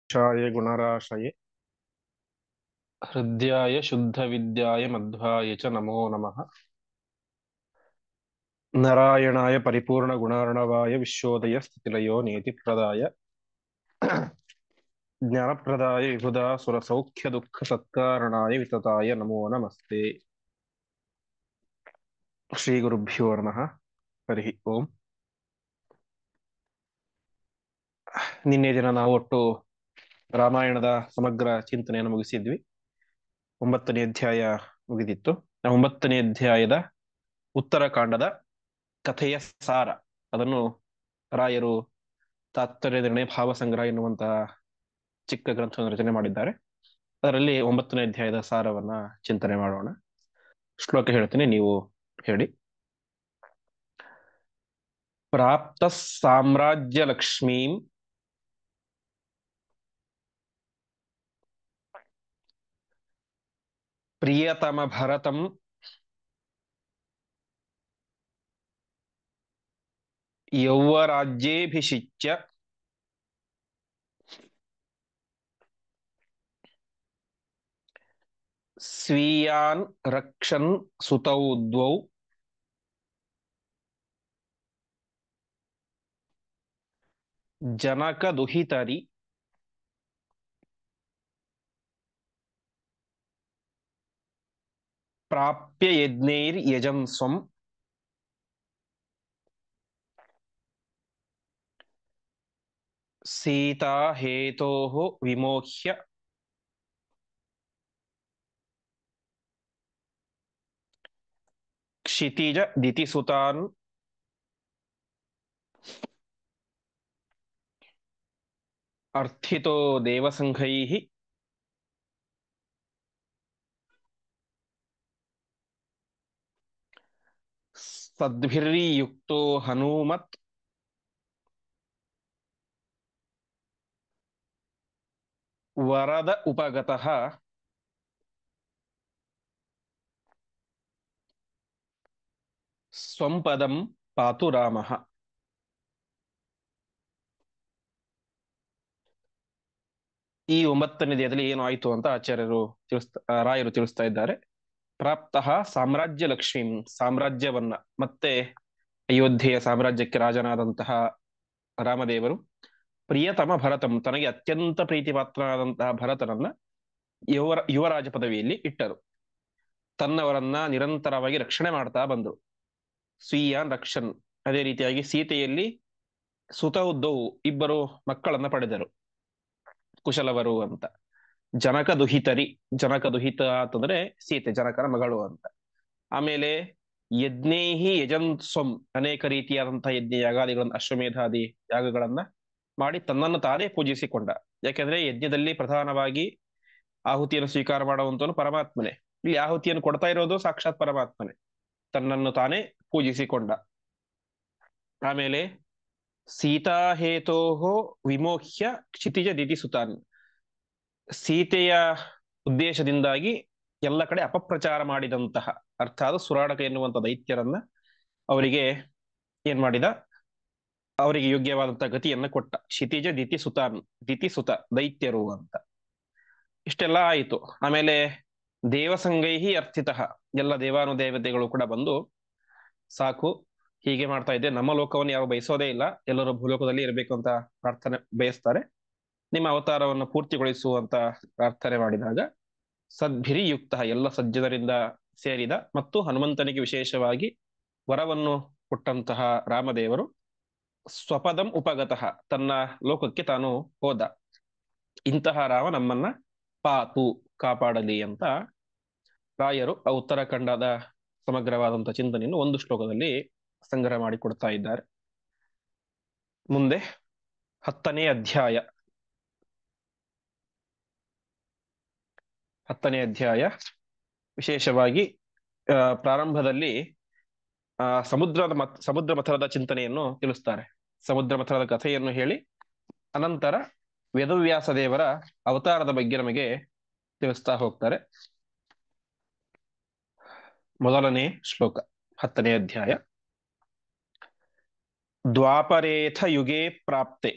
शाय गुणराशये हृद्याय शुद्धविद्याय मध्वाय च नमो नमः। नारायणाय परिपूर्णगुणार्णवाय विश्वोदय स्थितिलयो नियतिप्रदाय ज्ञानप्रदाय विबुधासुरसौख्यदुःखसत्कारणाय वितताय नमो नमस्ते। श्रीगुरुभ्यो नमः। हरिः ओम्। ನಿನ್ನೆ ದಿನ ನಾವು ಒಟ್ಟು ರಾಮಾಯಣದ ಸಮಗ್ರ ಚಿಂತನೆಯನ್ನು ಮುಗಿಸಿದ್ವಿ. 9ನೇ ಅಧ್ಯಾಯ ಮುಗಿದಿತ್ತು. 9ನೇ ಅಧ್ಯಾಯದ ಉತ್ತರಕಾಂಡದ ಕಥೆಯ ಸಾರ ಅದನ್ನು ರಾಯರು ತಾತ್ಪರ್ಯ ನಿರ್ಣಯ ಭಾವಸಂಗ್ರಹ ಎನ್ನುವಂತಹ ಚಿಕ್ಕ ಗ್ರಂಥವನ್ನು ರಚನೆ ಮಾಡಿದ್ದಾರೆ. ಅದರಲ್ಲಿ 9ನೇ ಅಧ್ಯಾಯದ ಸಾರವನ್ನ ಚಿಂತನೆ ಮಾಡೋಣ. ಶ್ಲೋಕ ಹೇಳ್ತೀನಿ, ನೀವು ಹೇಳಿ. ಪ್ರಾಪ್ತ ಸಾಮ್ರಾಜ್ಯ ಲಕ್ಷ್ಮೀಂ ಪ್ರಿಯತಮ ಭರತಂ ಯೌವರಾಜ್ಯೇಭಿಷಿಚ್ಯ ಸ್ವೀಯಾನ್ ರಕ್ಷನ್ ಸುತೌ ದ್ವೌ ಜನಕ ದುಹಿತರಿ ಪ್ರಾಪ್ಯ ಯಜ್ಞೈರ್ ಯಜನ್ ಸ್ವಂ ಸೀತಾ ಹೇತೋಃ ವಿಮೋಹ್ಯ ಕ್ಷಿತಿಜ ದಿತಿಸುತಾನ್ ಅರ್ಥಿತೋ ದೇವಸಂಘೈಃ ಸದ್ಭಿರ್ಯುಕ್ತೋ ಹನುಮತ್ ವರದ ಉಪಗತಃ ಸ್ವಂ ಪಾತು ರಾಮಃ. ಈ 9ನೇ ಅಧ್ಯಾಯದಲ್ಲಿ ಏನು ಆಯಿತು ಅಂತ ರಾಯರು ತಿಳಿಸ್ತಾ ಇದ್ದಾರೆ. ಪ್ರಾಪ್ತಃ ಸಾಮ್ರಾಜ್ಯ ಲಕ್ಷ್ಮೀಂ, ಸಾಮ್ರಾಜ್ಯವನ್ನ ಮತ್ತೆ ಅಯೋಧ್ಯೆಯ ಸಾಮ್ರಾಜ್ಯಕ್ಕೆ ರಾಜನಾದಂತಹ ರಾಮದೇವರು ಪ್ರಿಯತಮ ಭರತಂ, ತನಗೆ ಅತ್ಯಂತ ಪ್ರೀತಿ ಪಾತ್ರನಾದಂತಹ ಭರತನನ್ನ ಯುವರಾಜ ಪದವಿಯಲ್ಲಿ ಇಟ್ಟರು. ತನ್ನವರನ್ನ ನಿರಂತರವಾಗಿ ರಕ್ಷಣೆ ಮಾಡ್ತಾ ಬಂದರು. ಸ್ವೀಯಾನ್ ರಕ್ಷನ್, ಅದೇ ರೀತಿಯಾಗಿ ಸೀತೆಯಲ್ಲಿ ಸುತೌದ್ಧವು, ಇಬ್ಬರು ಮಕ್ಕಳನ್ನ ಪಡೆದರು, ಕುಶಲವರು ಅಂತ. ಜನಕ ದುಹಿತರಿ, ಜನಕ ದುಹಿತ ಅಂತಂದ್ರೆ ಸೀತೆ, ಜನಕನ ಮಗಳು ಅಂತ. ಆಮೇಲೆ ಯಜ್ಞೇಹಿ ಯಜನ್ ಸ್ವಂ, ಅನೇಕ ರೀತಿಯಾದಂತಹ ಯಜ್ಞ ಯಾಗಾದಿಗಳನ್ನ, ಅಶ್ವಮೇಧಾದಿ ಯಾಗಗಳನ್ನ ಮಾಡಿ ತನ್ನನ್ನು ತಾನೇ ಪೂಜಿಸಿಕೊಂಡ. ಯಾಕೆಂದ್ರೆ ಯಜ್ಞದಲ್ಲಿ ಪ್ರಧಾನವಾಗಿ ಆಹುತಿಯನ್ನು ಸ್ವೀಕಾರ ಮಾಡುವಂತವನು ಪರಮಾತ್ಮನೇ. ಇಲ್ಲಿ ಆಹುತಿಯನ್ನು ಕೊಡ್ತಾ ಇರೋದು ಸಾಕ್ಷಾತ್ ಪರಮಾತ್ಮನೇ, ತನ್ನನ್ನು ತಾನೇ ಪೂಜಿಸಿಕೊಂಡ. ಆಮೇಲೆ ಸೀತಾಹೇತೋಃ ವಿಮೋಹ್ಯ ಕ್ಷಿತಿಜ ದಿತಿಸುತಾನ್, ಸೀತೆಯ ಉದ್ದೇಶದಿಂದಾಗಿ ಎಲ್ಲ ಕಡೆ ಅಪಪ್ರಚಾರ ಮಾಡಿದಂತಹ, ಅರ್ಥಾತ್ ಸುರಾಡಕ ಎನ್ನುವಂತ ದೈತ್ಯರನ್ನ ಅವರಿಗೆ ಏನ್ ಮಾಡಿದ, ಅವರಿಗೆ ಯೋಗ್ಯವಾದಂತಹ ಗತಿಯನ್ನ ಕೊಟ್ಟ. ಕ್ಷಿತಿಜ ದಿತಿಸುತಾನ್, ದಿತಿಸುತ ದೈತ್ಯರು ಅಂತ. ಇಷ್ಟೆಲ್ಲ ಆಯಿತು. ಆಮೇಲೆ ದೇವಸಂಗೈಹಿ ಅರ್ಥಿತಃ, ಎಲ್ಲ ದೇವಾನುದೇವತೆಗಳು ಕೂಡ ಬಂದು ಸಾಕು, ಹೀಗೆ ಮಾಡ್ತಾ ಇದ್ದೆ, ನಮ್ಮ ಲೋಕವನ್ನು ಯಾರು ಬಯಸೋದೇ ಇಲ್ಲ, ಎಲ್ಲರೂ ಭೂಲೋಕದಲ್ಲಿ ಇರಬೇಕು ಅಂತ ಪ್ರಾರ್ಥನೆ ಬಯಸ್ತಾರೆ, ನಿಮ್ಮ ಅವತಾರವನ್ನು ಪೂರ್ತಿಗೊಳಿಸುವಂತ ಪ್ರಾರ್ಥನೆ ಮಾಡಿದಾಗ ಸದ್ಭಿರಿಯುಕ್ತ, ಎಲ್ಲ ಸಜ್ಜನರಿಂದ ಸೇರಿದ ಮತ್ತು ಹನುಮಂತನಿಗೆ ವಿಶೇಷವಾಗಿ ವರವನ್ನು ಕೊಟ್ಟಂತಹ ರಾಮದೇವರು ಸ್ವಪದಂ ಉಪಗತಃ, ತನ್ನ ಲೋಕಕ್ಕೆ ತಾನು ಹೋದ. ಇಂತಹ ರಾಮ ನಮ್ಮನ್ನ ಪಾತು, ಕಾಪಾಡಲಿ ಅಂತ ರಾಯರು ಆ ಉತ್ತರಾಖಂಡದ ಸಮಗ್ರವಾದಂತಹ ಚಿಂತನೆಯನ್ನು ಒಂದು ಶ್ಲೋಕದಲ್ಲಿ ಸಂಗ್ರಹ ಮಾಡಿ ಕೊಡ್ತಾ ಇದ್ದಾರೆ. ಮುಂದೆ 10ನೇ ಅಧ್ಯಾಯ. 10ನೇ ಅಧ್ಯಾಯ ವಿಶೇಷವಾಗಿ ಪ್ರಾರಂಭದಲ್ಲಿ ಸಮುದ್ರ ಮಥನದ ಚಿಂತನೆಯನ್ನು ತಿಳಿಸ್ತಾರೆ. ಸಮುದ್ರ ಮಥನದ ಕಥೆಯನ್ನು ಹೇಳಿ ಅನಂತರ ವೇದವ್ಯಾಸ ದೇವರ ಅವತಾರದ ಬಗ್ಗೆ ನಮಗೆ ತಿಳಿಸ್ತಾ ಹೋಗ್ತಾರೆ. ಮೊದಲನೇ ಶ್ಲೋಕ, 10ನೇ ಅಧ್ಯಾಯ. ದ್ವಾಪರೇಥ ಯುಗೇ ಪ್ರಾಪ್ತೆ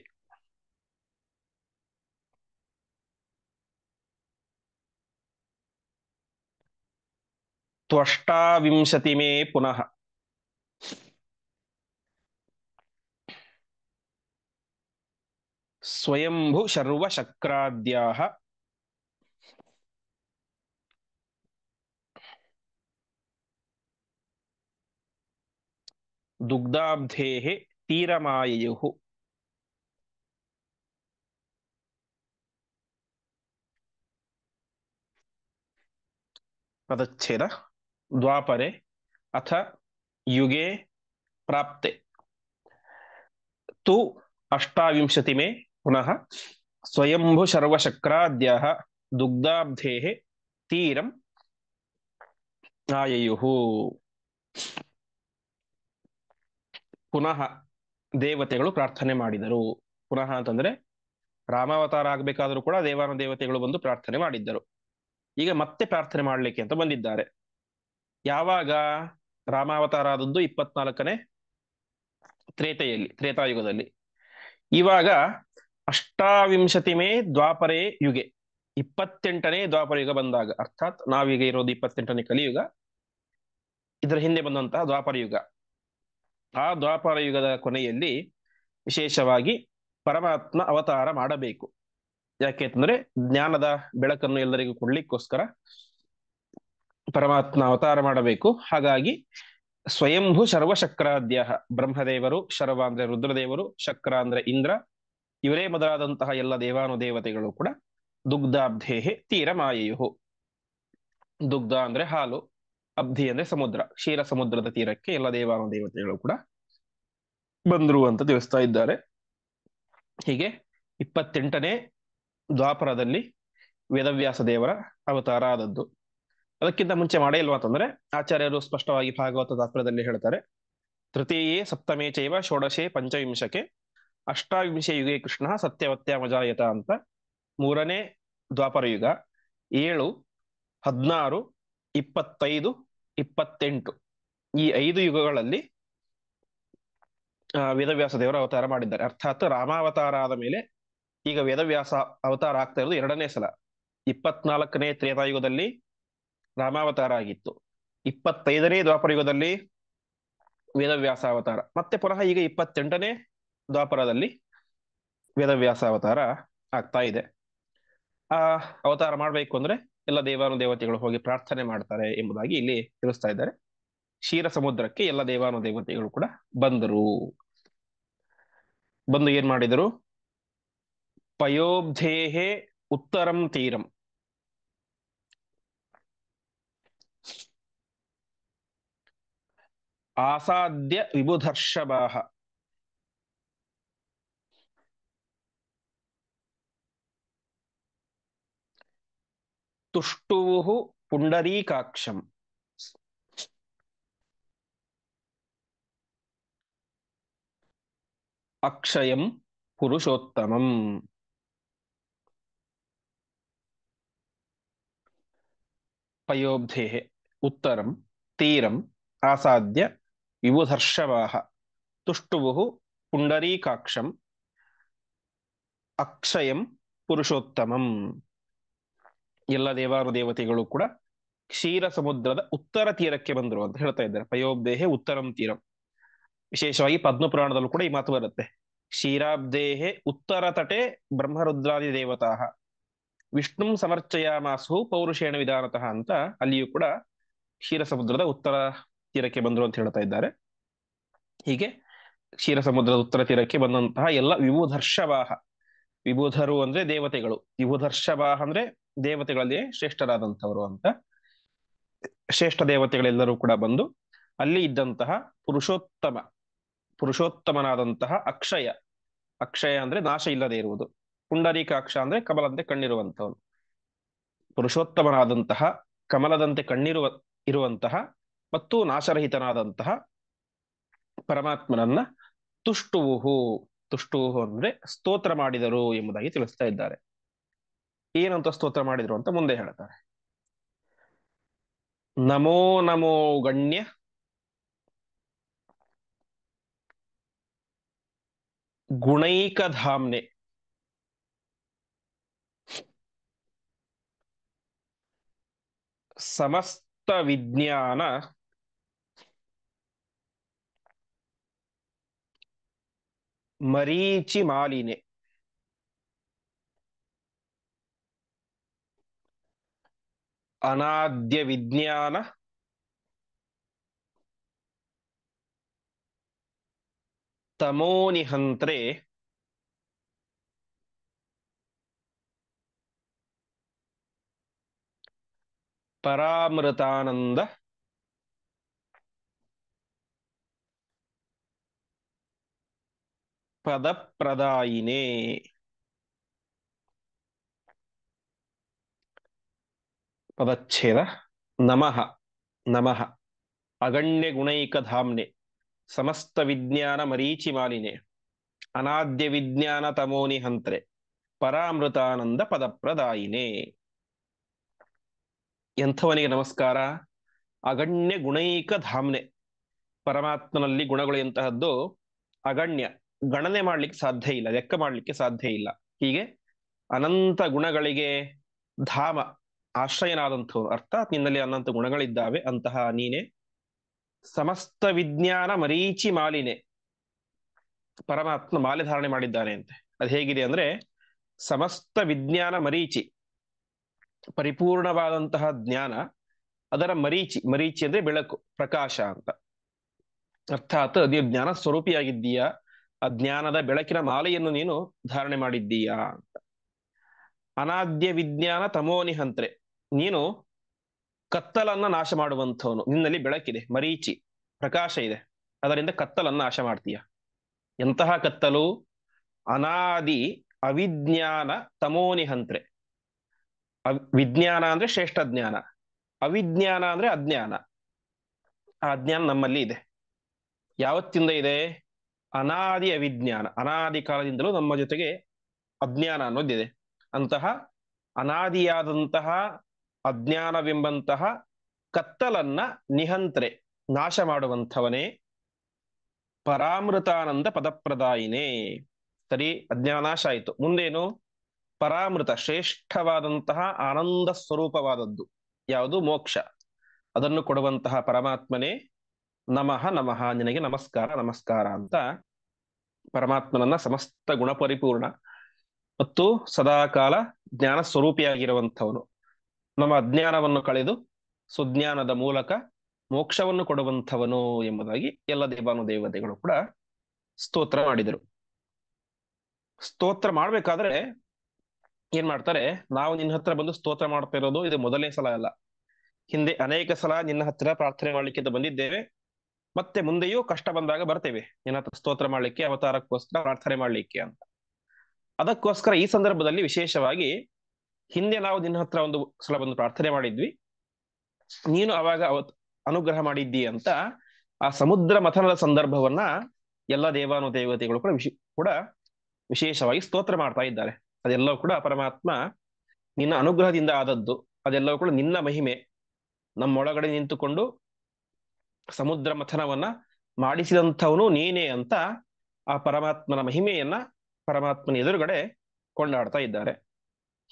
त्वष्टाविंशति मे पुनः स्वयंभु शर्वशक्राद्याः दुग्धाब्धेः तीरमाययुः पदच्छेद द्वापरे अथ युगे प्राप्ते तु अष्टाविंशति में पुनः स्वयंभु शर्वशक्राद्याः दुग्धाब्धेः तीरं आययुः ಪುನಃ ದೇವತೆಗಳು ಪ್ರಾರ್ಥನೆ ಮಾಡಿದರು. ಪುನಃ ಅಂತಂದ್ರೆ ರಾಮಾವತಾರ ಆಗ್ಬೇಕಾದ್ರೂ ಕೂಡ ದೇವಾನು ದೇವತೆಗಳು ಬಂದು ಪ್ರಾರ್ಥನೆ ಮಾಡಿದ್ದರು. ಈಗ ಮತ್ತೆ ಪ್ರಾರ್ಥನೆ ಮಾಡ್ಲಿಕ್ಕೆ ಅಂತ ಬಂದಿದ್ದಾರೆ. ಯಾವಾಗ ರಾಮಾವತಾರ ಆದದ್ದು 24ನೇ ತ್ರೇತಾಯುಗದಲ್ಲಿ. ಇವಾಗ ಅಷ್ಟಾವಿಂಶತಿ ಮೇ ದ್ವಾಪರೇ ಯುಗೆ 28ನೇ ದ್ವಾಪರ ಯುಗ ಬಂದಾಗ, ಅರ್ಥಾತ್ ನಾವೀಗ ಇರೋದು 28ನೇ ಕಲಿಯುಗ, ಇದರ ಹಿಂದೆ ಬಂದಂತಹ ದ್ವಾಪರ ಯುಗ. ಆ ದ್ವಾಪರ ಯುಗದ ಕೊನೆಯಲ್ಲಿ ವಿಶೇಷವಾಗಿ ಪರಮಾತ್ಮ ಅವತಾರ ಮಾಡಬೇಕು. ಯಾಕೆ ಅಂತಂದ್ರೆ ಜ್ಞಾನದ ಬೆಳಕನ್ನು ಎಲ್ಲರಿಗೂ ಕೊಡ್ಲಿಕ್ಕೋಸ್ಕರ ಪರಮಾತ್ಮ ಅವತಾರ ಮಾಡಬೇಕು. ಹಾಗಾಗಿ ಸ್ವಯಂಭು ಶರ್ವಶಕ್ರಾದ್ಯ, ಬ್ರಹ್ಮದೇವರು, ಶರ್ವ ಅಂದ್ರೆ ರುದ್ರದೇವರು, ಶಕ್ರ ಅಂದ್ರೆ ಇಂದ್ರ, ಇವರೇ ಮೊದಲಾದಂತಹ ಎಲ್ಲ ದೇವಾನು ದೇವತೆಗಳು ಕೂಡ ದುಗ್ಧಾಬ್ಧೇಹೆ ತೀರಮಾಯಯುಹು. ದುಗ್ಧ ಅಂದ್ರೆ ಹಾಲು, ಅಬ್ಧಿ ಅಂದ್ರೆ ಸಮುದ್ರ, ಕ್ಷೀರ ಸಮುದ್ರದ ತೀರಕ್ಕೆ ಎಲ್ಲ ದೇವಾನು ದೇವತೆಗಳು ಕೂಡ ಬಂದ್ರು ಅಂತ ತಿಳಿಸ್ತಾ ಇದ್ದಾರೆ. ಹೀಗೆ 28ನೇ ದ್ವಾಪರದಲ್ಲಿ ವೇದವ್ಯಾಸ ದೇವರ ಅವತಾರ ಆದದ್ದು. ಅದಕ್ಕಿಂತ ಮುಂಚೆ ಮಾಡೇ ಇಲ್ವಾ ಅಂತಂದ್ರೆ ಆಚಾರ್ಯರು ಸ್ಪಷ್ಟವಾಗಿ ಭಾಗವತ ತಾತ್ಪರ್ಯದಲ್ಲಿ ಹೇಳ್ತಾರೆ, ತೃತೀಯೇ ಸಪ್ತಮೇ ಚೈವ ಷೋಡಶೆ ಪಂಚವಿಂಶಕೆ ಅಷ್ಟಾವಿಂಶೆ ಯುಗೆ ಕೃಷ್ಣ ಸತ್ಯವತ್ಯಾಮಜಾಯತ ಅಂತ 3ನೇ ದ್ವಾಪರ ಯುಗ 7, 16, 25, 28 ಈ 5 ಯುಗಗಳಲ್ಲಿ ವೇದವ್ಯಾಸ ದೇವರ ಅವತಾರ ಮಾಡಿದ್ದಾರೆ. ಅರ್ಥಾತ್ ರಾಮಾವತಾರ ಆದ ಮೇಲೆ ಈಗ ವೇದವ್ಯಾಸ ಅವತಾರ ಆಗ್ತಾ ಇರೋದು 2ನೇ ಸಲ. 24ನೇ ತ್ರೇತಾಯುಗದಲ್ಲಿ ರಾಮಾವತಾರ ಆಗಿತ್ತು, 25ನೇ ದ್ವಾಪರ ಯುಗದಲ್ಲಿ ವೇದವ್ಯಾಸ ಅವತಾರ, ಮತ್ತೆ ಪುನಃ ಈಗ 28ನೇ ದ್ವಾಪರದಲ್ಲಿ ವೇದವ್ಯಾಸ ಅವತಾರ ಆಗ್ತಾ ಇದೆ. ಆ ಅವತಾರ ಮಾಡ್ಬೇಕು ಅಂದ್ರೆ ಎಲ್ಲ ದೇವಾನು ದೇವತೆಗಳು ಹೋಗಿ ಪ್ರಾರ್ಥನೆ ಮಾಡ್ತಾರೆ ಎಂಬುದಾಗಿ ಇಲ್ಲಿ ತಿಳಿಸ್ತಾ ಇದ್ದಾರೆ. ಕ್ಷೀರ ಸಮುದ್ರಕ್ಕೆ ಎಲ್ಲ ದೇವಾನು ದೇವತೆಗಳು ಕೂಡ ಬಂದರು. ಬಂದು ಏನ್ ಮಾಡಿದರು? ಪಯೋಬ್ಧೇಹೆ ಉತ್ತರಂ ತೀರಂ, ಆಸಾದ್ಯ ವಿಬುಧರ್ಷಭಾಃ ತುಷ್ಟುವುಃ ಪುಂಡರೀಕಾಕ್ಷಂ ಅಕ್ಷಯಂ ಪುರುಷೋತ್ತಮಂ. ಪಯೋಬ್ಧೇಹೆ ಉತ್ತರಂ ತೀರಂ ಆಸಾದ್ಯ ವಿಬುಧರ್ಷಭಾಃ ತುಷ್ಟುವುಃ ಪುಂಡರೀಕಾಕ್ಷಂ ಅಕ್ಷಯಂ ಪುರುಷೋತ್ತಮಂ. ಎಲ್ಲ ದೇವಾನು ದೇವತೆಗಳು ಕೂಡ ಕ್ಷೀರ ಸಮುದ್ರದ ಉತ್ತರ ತೀರಕ್ಕೆ ಬಂದರು ಅಂತ ಹೇಳ್ತಾ ಇದ್ದಾರೆ. ಪಯೋಬ್ಧೇಹೆ ಉತ್ತರಂ ತೀರಂ. ವಿಶೇಷವಾಗಿ ಪದ್ಮಪುರಾಣದಲ್ಲೂ ಕೂಡ ಈ ಮಾತು ಬರುತ್ತೆ. ಕ್ಷೀರಾಬ್ಧೇಹೆ ಉತ್ತರ ತಟೆ ಬ್ರಹ್ಮರುದ್ರಾದಿ ದೇವತಾ ವಿಷ್ಣುಂ ಸಮರ್ಚಯಾಮಾಸು ಪೌರುಷೇಣ ವಿಧಾನತಃ ಅಂತ ಅಲ್ಲಿಯೂ ಕೂಡ ಕ್ಷೀರ ಸಮುದ್ರದ ಉತ್ತರ ತೀರಕ್ಕೆ ಬಂದರು ಅಂತ ಹೇಳ್ತಾ ಇದ್ದಾರೆ. ಹೀಗೆ ಕ್ಷೀರ ಸಮುದ್ರದ ಉತ್ತರ ತೀರಕ್ಕೆ ಬಂದಂತಹ ಎಲ್ಲ ವಿಬುಧರ್ಷಭಾಃ, ವಿಬುಧರು ಅಂದ್ರೆ ದೇವತೆಗಳು, ವಿಬುಧರ್ಷಭಾಃ ಅಂದ್ರೆ ದೇವತೆಗಳಲ್ಲಿ ಶ್ರೇಷ್ಠರಾದಂಥವರು ಅಂತ, ಶ್ರೇಷ್ಠ ದೇವತೆಗಳೆಲ್ಲರೂ ಕೂಡ ಬಂದು ಅಲ್ಲಿ ಇದ್ದಂತಹ ಪುರುಷೋತ್ತಮನಾದಂತಹ ಅಕ್ಷಯ, ಅಕ್ಷಯ ಅಂದ್ರೆ ನಾಶ ಇಲ್ಲದೆ ಇರುವುದು, ಪುಂಡರೀಕಾಕ್ಷ ಅಂದ್ರೆ ಕಮಲದಂತೆ ಕಣ್ಣಿರುವಂತವನು, ಪುರುಷೋತ್ತಮನಾದಂತಹ ಕಮಲದಂತೆ ಇರುವಂತಹ ಮತ್ತು ನಾಶರಹಿತನಾದಂತಹ ಪರಮಾತ್ಮನನ್ನ ತುಷ್ಟುವುಹು, ತುಷ್ಟುವುಹು ಅಂದ್ರೆ ಸ್ತೋತ್ರ ಮಾಡಿದರು ಎಂಬುದಾಗಿ ತಿಳಿಸ್ತಾ ಇದ್ದಾರೆ. ಏನಂತ ಸ್ತೋತ್ರ ಮಾಡಿದ್ರು ಅಂತ ಮುಂದೆ ಹೇಳ್ತಾರೆ. ನಮೋ ನಮೋ ಗಣ್ಯ ಗುಣೈಕಧಾಮ್ನೆ ಸಮಸ್ತ ವಿಜ್ಞಾನ ಮರೀಚಿ ಮಾಲಿನೆ. ಅನಾದ್ಯ ವಿಜ್ಞಾನ ತಮೋನಿಹಂತ್ರೆ ಪರಾಮೃತಾನಂದ ಪದಪ್ರದಾಯಿನೇ. ಪದಚ್ಛೇದ. ನಮಃ ನಮಃ ಅಗಣ್ಯ ಗುಣೈಕ ಧಾಮ್ನೆ ಸಮಸ್ತ ವಿಜ್ಞಾನ ಮರೀಚಿ ಮಾಲಿನೆ ಅನಾದ್ಯ ವಿಜ್ಞಾನ ತಮೋನಿಹಂತ್ರೆ ಪರಾಮೃತಾನಂದ ಪದಪ್ರದಾಯಿನೇ. ಎಂಥವನಿಗೆ ನಮಸ್ಕಾರ? ಅಗಣ್ಯ ಗುಣೈಕ ಧಾಮ್ನೆ. ಪರಮಾತ್ಮನಲ್ಲಿ ಗುಣಗಳು ಎಂತಹದ್ದು ಅಗಣ್ಯ, ಗಣನೆ ಮಾಡ್ಲಿಕ್ಕೆ ಸಾಧ್ಯ ಇಲ್ಲ, ಲೆಕ್ಕ ಮಾಡ್ಲಿಕ್ಕೆ ಸಾಧ್ಯ ಇಲ್ಲ. ಹೀಗೆ ಅನಂತ ಗುಣಗಳಿಗೆ ಧಾಮ, ಆಶ್ರಯನಾದಂಥವು. ಅರ್ಥಾತ್ ನಿನ್ನಲ್ಲಿ ಅನಂತ ಗುಣಗಳಿದ್ದಾವೆ, ಅಂತಹ ನೀನೆ. ಸಮಸ್ತ ವಿಜ್ಞಾನ ಮರೀಚಿ ಮಾಲಿನೆ. ಪರಮಾತ್ಮ ಮಾಲೆ ಧಾರಣೆ ಮಾಡಿದ್ದಾನೆ ಅಂತೆ. ಅದು ಹೇಗಿದೆ ಅಂದ್ರೆ, ಸಮಸ್ತ ವಿಜ್ಞಾನ ಮರೀಚಿ, ಪರಿಪೂರ್ಣವಾದಂತಹ ಜ್ಞಾನ, ಅದರ ಮರೀಚಿ. ಮರೀಚಿ ಅಂದ್ರೆ ಬೆಳಕು, ಪ್ರಕಾಶ ಅಂತ. ಅರ್ಥಾತ್ ನೀನು ಜ್ಞಾನ ಸ್ವರೂಪಿಯಾಗಿದ್ದೀಯಾ, ಆ ಜ್ಞಾನದ ಬೆಳಕಿನ ಮಾಲೆಯನ್ನು ನೀನು ಧಾರಣೆ ಮಾಡಿದ್ದೀಯಾ ಅಂತ. ಅನಾದ್ಯ ವಿಜ್ಞಾನ ತಮೋನಿಹಂತ್ರೆ, ನೀನು ಕತ್ತಲನ್ನ ನಾಶ ಮಾಡುವಂಥವನು. ನಿನ್ನಲ್ಲಿ ಬೆಳಕಿದೆ, ಮರೀಚಿ ಪ್ರಕಾಶ ಇದೆ, ಅದರಿಂದ ಕತ್ತಲನ್ನ ನಾಶ ಮಾಡ್ತೀಯ. ಎಂತಹ ಕತ್ತಲು? ಅನಾದಿ ಅವಿಜ್ಞಾನ ತಮೋನಿಹಂತ್ರೆ. ವಿಜ್ಞಾನ ಅಂದ್ರೆ ಶ್ರೇಷ್ಠ ಜ್ಞಾನ, ಅವಿಜ್ಞಾನ ಅಂದ್ರೆ ಅಜ್ಞಾನ. ಆ ಅಜ್ಞಾನ ನಮ್ಮಲ್ಲಿ ಇದೆ. ಯಾವತ್ತಿಂದ ಇದೆ? ಅನಾದಿ ಅವಿಜ್ಞಾನ, ಅನಾದಿ ಕಾಲದಿಂದಲೂ ನಮ್ಮ ಜೊತೆಗೆ ಅಜ್ಞಾನ ಅನ್ನೋದಿದೆ. ಅಂತಹ ಅನಾದಿಯಾದಂತಹ ಅಜ್ಞಾನವೆಂಬಂತಹ ಕತ್ತಲನ್ನ ನಿಹಂತ್ರೆ, ನಾಶ ಮಾಡುವಂಥವನೇ. ಪರಾಮೃತಾನಂದ ಪದಪ್ರದಾಯಿನೇ. ಸರಿ, ಅಜ್ಞಾನ ನಾಶ ಆಯಿತು. ಮುಂದೇನು? ಪರಾಮೃತ, ಶ್ರೇಷ್ಠವಾದಂತಹ ಆನಂದ ಸ್ವರೂಪವಾದದ್ದು ಯಾವುದು? ಮೋಕ್ಷ. ಅದನ್ನು ಕೊಡುವಂತಹ ಪರಮಾತ್ಮನೇ ನಮಃ ನಮಃ, ನಿನಗೆ ನಮಸ್ಕಾರ ನಮಸ್ಕಾರ ಅಂತ ಪರಮಾತ್ಮನನ್ನ ಸಮಸ್ತ ಗುಣಪರಿಪೂರ್ಣ ಮತ್ತು ಸದಾಕಾಲ ಜ್ಞಾನ ಸ್ವರೂಪಿಯಾಗಿರುವಂಥವನು, ನಮ್ಮ ಅಜ್ಞಾನವನ್ನು ಕಳೆದು ಸುಜ್ಞಾನದ ಮೂಲಕ ಮೋಕ್ಷವನ್ನು ಕೊಡುವಂಥವನು ಎಂಬುದಾಗಿ ಎಲ್ಲ ದೇವಾನುದೇವತೆಗಳು ಕೂಡ ಸ್ತೋತ್ರ ಮಾಡಿದರು. ಸ್ತೋತ್ರ ಮಾಡ್ಬೇಕಾದ್ರೆ ಏನ್ ಮಾಡ್ತಾರೆ? ನಾವು ನಿನ್ನ ಹತ್ರ ಬಂದು ಸ್ತೋತ್ರ ಮಾಡ್ತಾ ಇರೋದು ಇದು ಮೊದಲನೇ ಸಲ ಅಲ್ಲ. ಹಿಂದೆ ಅನೇಕ ಸಲ ನಿನ್ನ ಹತ್ರ ಪ್ರಾರ್ಥನೆ ಮಾಡ್ಲಿಕ್ಕೆ ಅಂತ ಬಂದಿದ್ದೇವೆ. ಮತ್ತೆ ಮುಂದೆಯೂ ಕಷ್ಟ ಬಂದಾಗ ಬರ್ತೇವೆ ನಿನ್ನ ಹತ್ರ ಸ್ತೋತ್ರ ಮಾಡ್ಲಿಕ್ಕೆ, ಅವತಾರಕ್ಕೋಸ್ಕರ ಪ್ರಾರ್ಥನೆ ಮಾಡ್ಲಿಕ್ಕೆ ಅಂತ. ಅದಕ್ಕೋಸ್ಕರ ಈ ಸಂದರ್ಭದಲ್ಲಿ ವಿಶೇಷವಾಗಿ, ಹಿಂದೆ ನಾವು ನಿನ್ನ ಹತ್ರ ಒಂದು ಸಲ ಬಂದು ಪ್ರಾರ್ಥನೆ ಮಾಡಿದ್ವಿ, ನೀನು ಅವಾಗ ಅನುಗ್ರಹ ಮಾಡಿದ್ದೀ ಅಂತ ಆ ಸಮುದ್ರ ಮಥನದ ಸಂದರ್ಭವನ್ನ ಎಲ್ಲ ದೇವಾನುದೇವತೆಗಳು ಕೂಡ ಕೂಡ ವಿಶೇಷವಾಗಿ ಸ್ತೋತ್ರ ಮಾಡ್ತಾ ಇದ್ದಾರೆ. ಅದೆಲ್ಲವೂ ಕೂಡ ಪರಮಾತ್ಮ ನಿನ್ನ ಅನುಗ್ರಹದಿಂದ ಆದದ್ದು, ಅದೆಲ್ಲವೂ ಕೂಡ ನಿನ್ನ ಮಹಿಮೆ. ನಮ್ಮೊಳಗಡೆ ನಿಂತುಕೊಂಡು ಸಮುದ್ರ ಮಥನವನ್ನ ಮಾಡಿಸಿದಂಥವನು ನೀನೇ ಅಂತ ಆ ಪರಮಾತ್ಮನ ಮಹಿಮೆಯನ್ನ ಪರಮಾತ್ಮನ ಎದುರುಗಡೆ ಕೊಂಡಾಡ್ತಾ ಇದ್ದಾರೆ.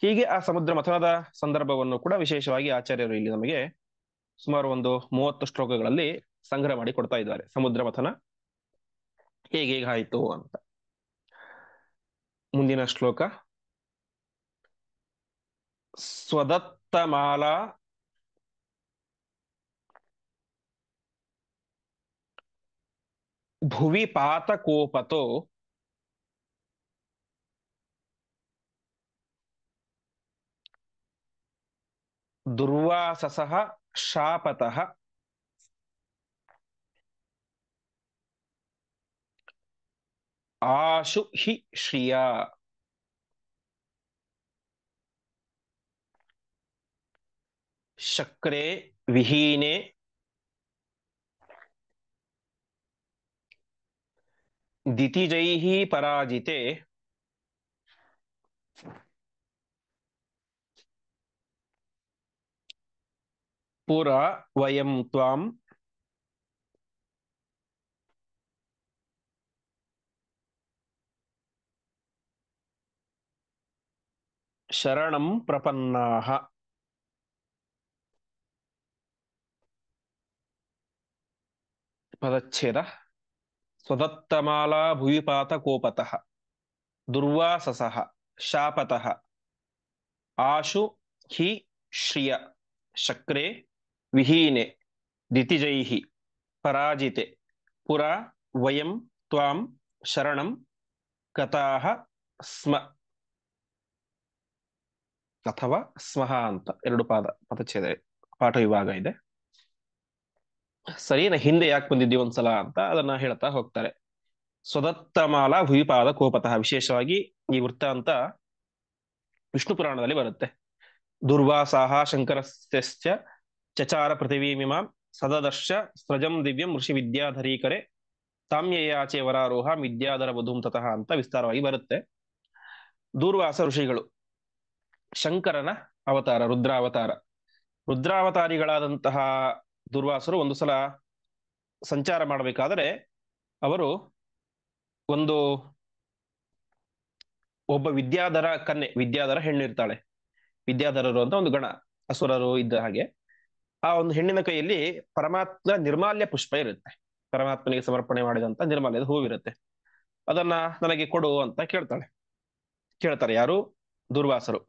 ಹೀಗೆ ಆ ಸಮುದ್ರ ಮಥನದ ಸಂದರ್ಭವನ್ನು ಕೂಡ ವಿಶೇಷವಾಗಿ ಆಚಾರ್ಯರು ಇಲ್ಲಿ ನಮಗೆ ಸುಮಾರು ಒಂದು 30 ಶ್ಲೋಕಗಳಲ್ಲಿ ಸಂಗ್ರಹ ಮಾಡಿ ಕೊಡ್ತಾ ಇದ್ದಾರೆ. ಸಮುದ್ರ ಮಥನ ಹೇಗೆ ಹೇಗಾಯಿತು ಅಂತ. ಮುಂದಿನ ಶ್ಲೋಕ. ಸ್ವದತ್ತಮಾಲಾ ಭುವಿ ಪಾತಕೋಪತೋ ದುರ್ವಾಸಸಃ ಶಾಪತಃ ಆಶು ಹಿ ಶ್ರಿಯಾ. ಶಕ್ರೆ ವಿಹೀನೆ ದಿತಿಜೈಃ ಪರಾಜಿತೆ ಪುರ ವಯಂ ತ್ವಾಂ ಶರಣಂ ಪ್ರಪನ್ನಾಃ. ಪದಚ್ಛೇದ. ಸ್ವದತ್ತಮಾಲಾ ಭುವಿಪಾತ ಕೋಪತಃ ದುರ್ವಾಸಸಃ ಶಾಪತಃ ಆಶು ಹಿ ಶ್ರಿಯ ಶಕ್ರೆ ವಿಹೀನೆ ದಿತಿಜೈಃ ಪರಾಜಿತೆ ಪುರಾ ವಯಂ ತ್ವಾಂ ಶರಣಂ ಗತಾಃ ಸ್ಮ ಅಥವಾ ಸ್ಮಃ ಅಂತ ಎರಡು ಪದಚ್ಛೇದ ಪಾಠ ವಿಭಾಗ ಇದೆ. ಸರಿ, ಹಿಂದೆ ಯಾಕೆ ಬಂದಿದ್ದೀವಿ ಒಂದ್ಸಲ ಅಂತ ಅದನ್ನ ಹೇಳ್ತಾ ಹೋಗ್ತಾರೆ. ಸ್ವದತ್ತಮಾಲ ಭೂಪಾದ ಕೋಪತಃ, ವಿಶೇಷವಾಗಿ ಈ ವೃತ್ತಾಂತ ವಿಷ್ಣು ಪುರಾಣದಲ್ಲಿ ಬರುತ್ತೆ. ದುರ್ವಾಸಾಹ ಶಂಕರಸ್ಯ ಚಚಾರ ಪೃಥಿವೀಮಿಮಾಂ ಸದದರ್ಶ ಸ್ರಜಂ ದಿವ್ಯಂ ಋಷಿ ವಿದ್ಯಾಧರೀಕರೆ ತಾಮ್ಯಯಾಚೆ ವರಾರೋಹ ವಿದ್ಯಾಧರ ವಧೂಂ ತತಃ ಅಂತ ವಿಸ್ತಾರವಾಗಿ ಬರುತ್ತೆ. ದೂರ್ವಾಸ ಋಷಿಗಳು ಶಂಕರನ ಅವತಾರ, ರುದ್ರಾವತಾರ. ರುದ್ರಾವತಾರಿಗಳಾದಂತಹ ದುರ್ವಾಸರು ಒಂದು ಸಲ ಸಂಚಾರ ಮಾಡಬೇಕಾದರೆ ಅವರು ಒಂದು ಒಬ್ಬ ವಿದ್ಯಾಧರ ಕನ್ಯೆ, ವಿದ್ಯಾಧರ ಹೆಣ್ಣು ಇರ್ತಾಳೆ. ವಿದ್ಯಾಧರರು ಅಂತ ಒಂದು ಗಣ ಅಸುರರು ಇದ್ದ ಹಾಗೆ ಆ ಒಂದು ಹೆಣ್ಣಿನ ಕೈಯಲ್ಲಿ ಪರಮಾತ್ಮ ನಿರ್ಮಾಲ್ಯ ಪುಷ್ಪ ಇರುತ್ತೆ. ಪರಮಾತ್ಮನಿಗೆ ಸಮರ್ಪಣೆ ಮಾಡಿದಂತ ನಿರ್ಮಾಲ್ಯದ ಹೂವಿರುತ್ತೆ. ಅದನ್ನ ನನಗೆ ಕೊಡು ಅಂತ ಕೇಳ್ತಾರೆ ಯಾರು? ದುರ್ವಾಸರು.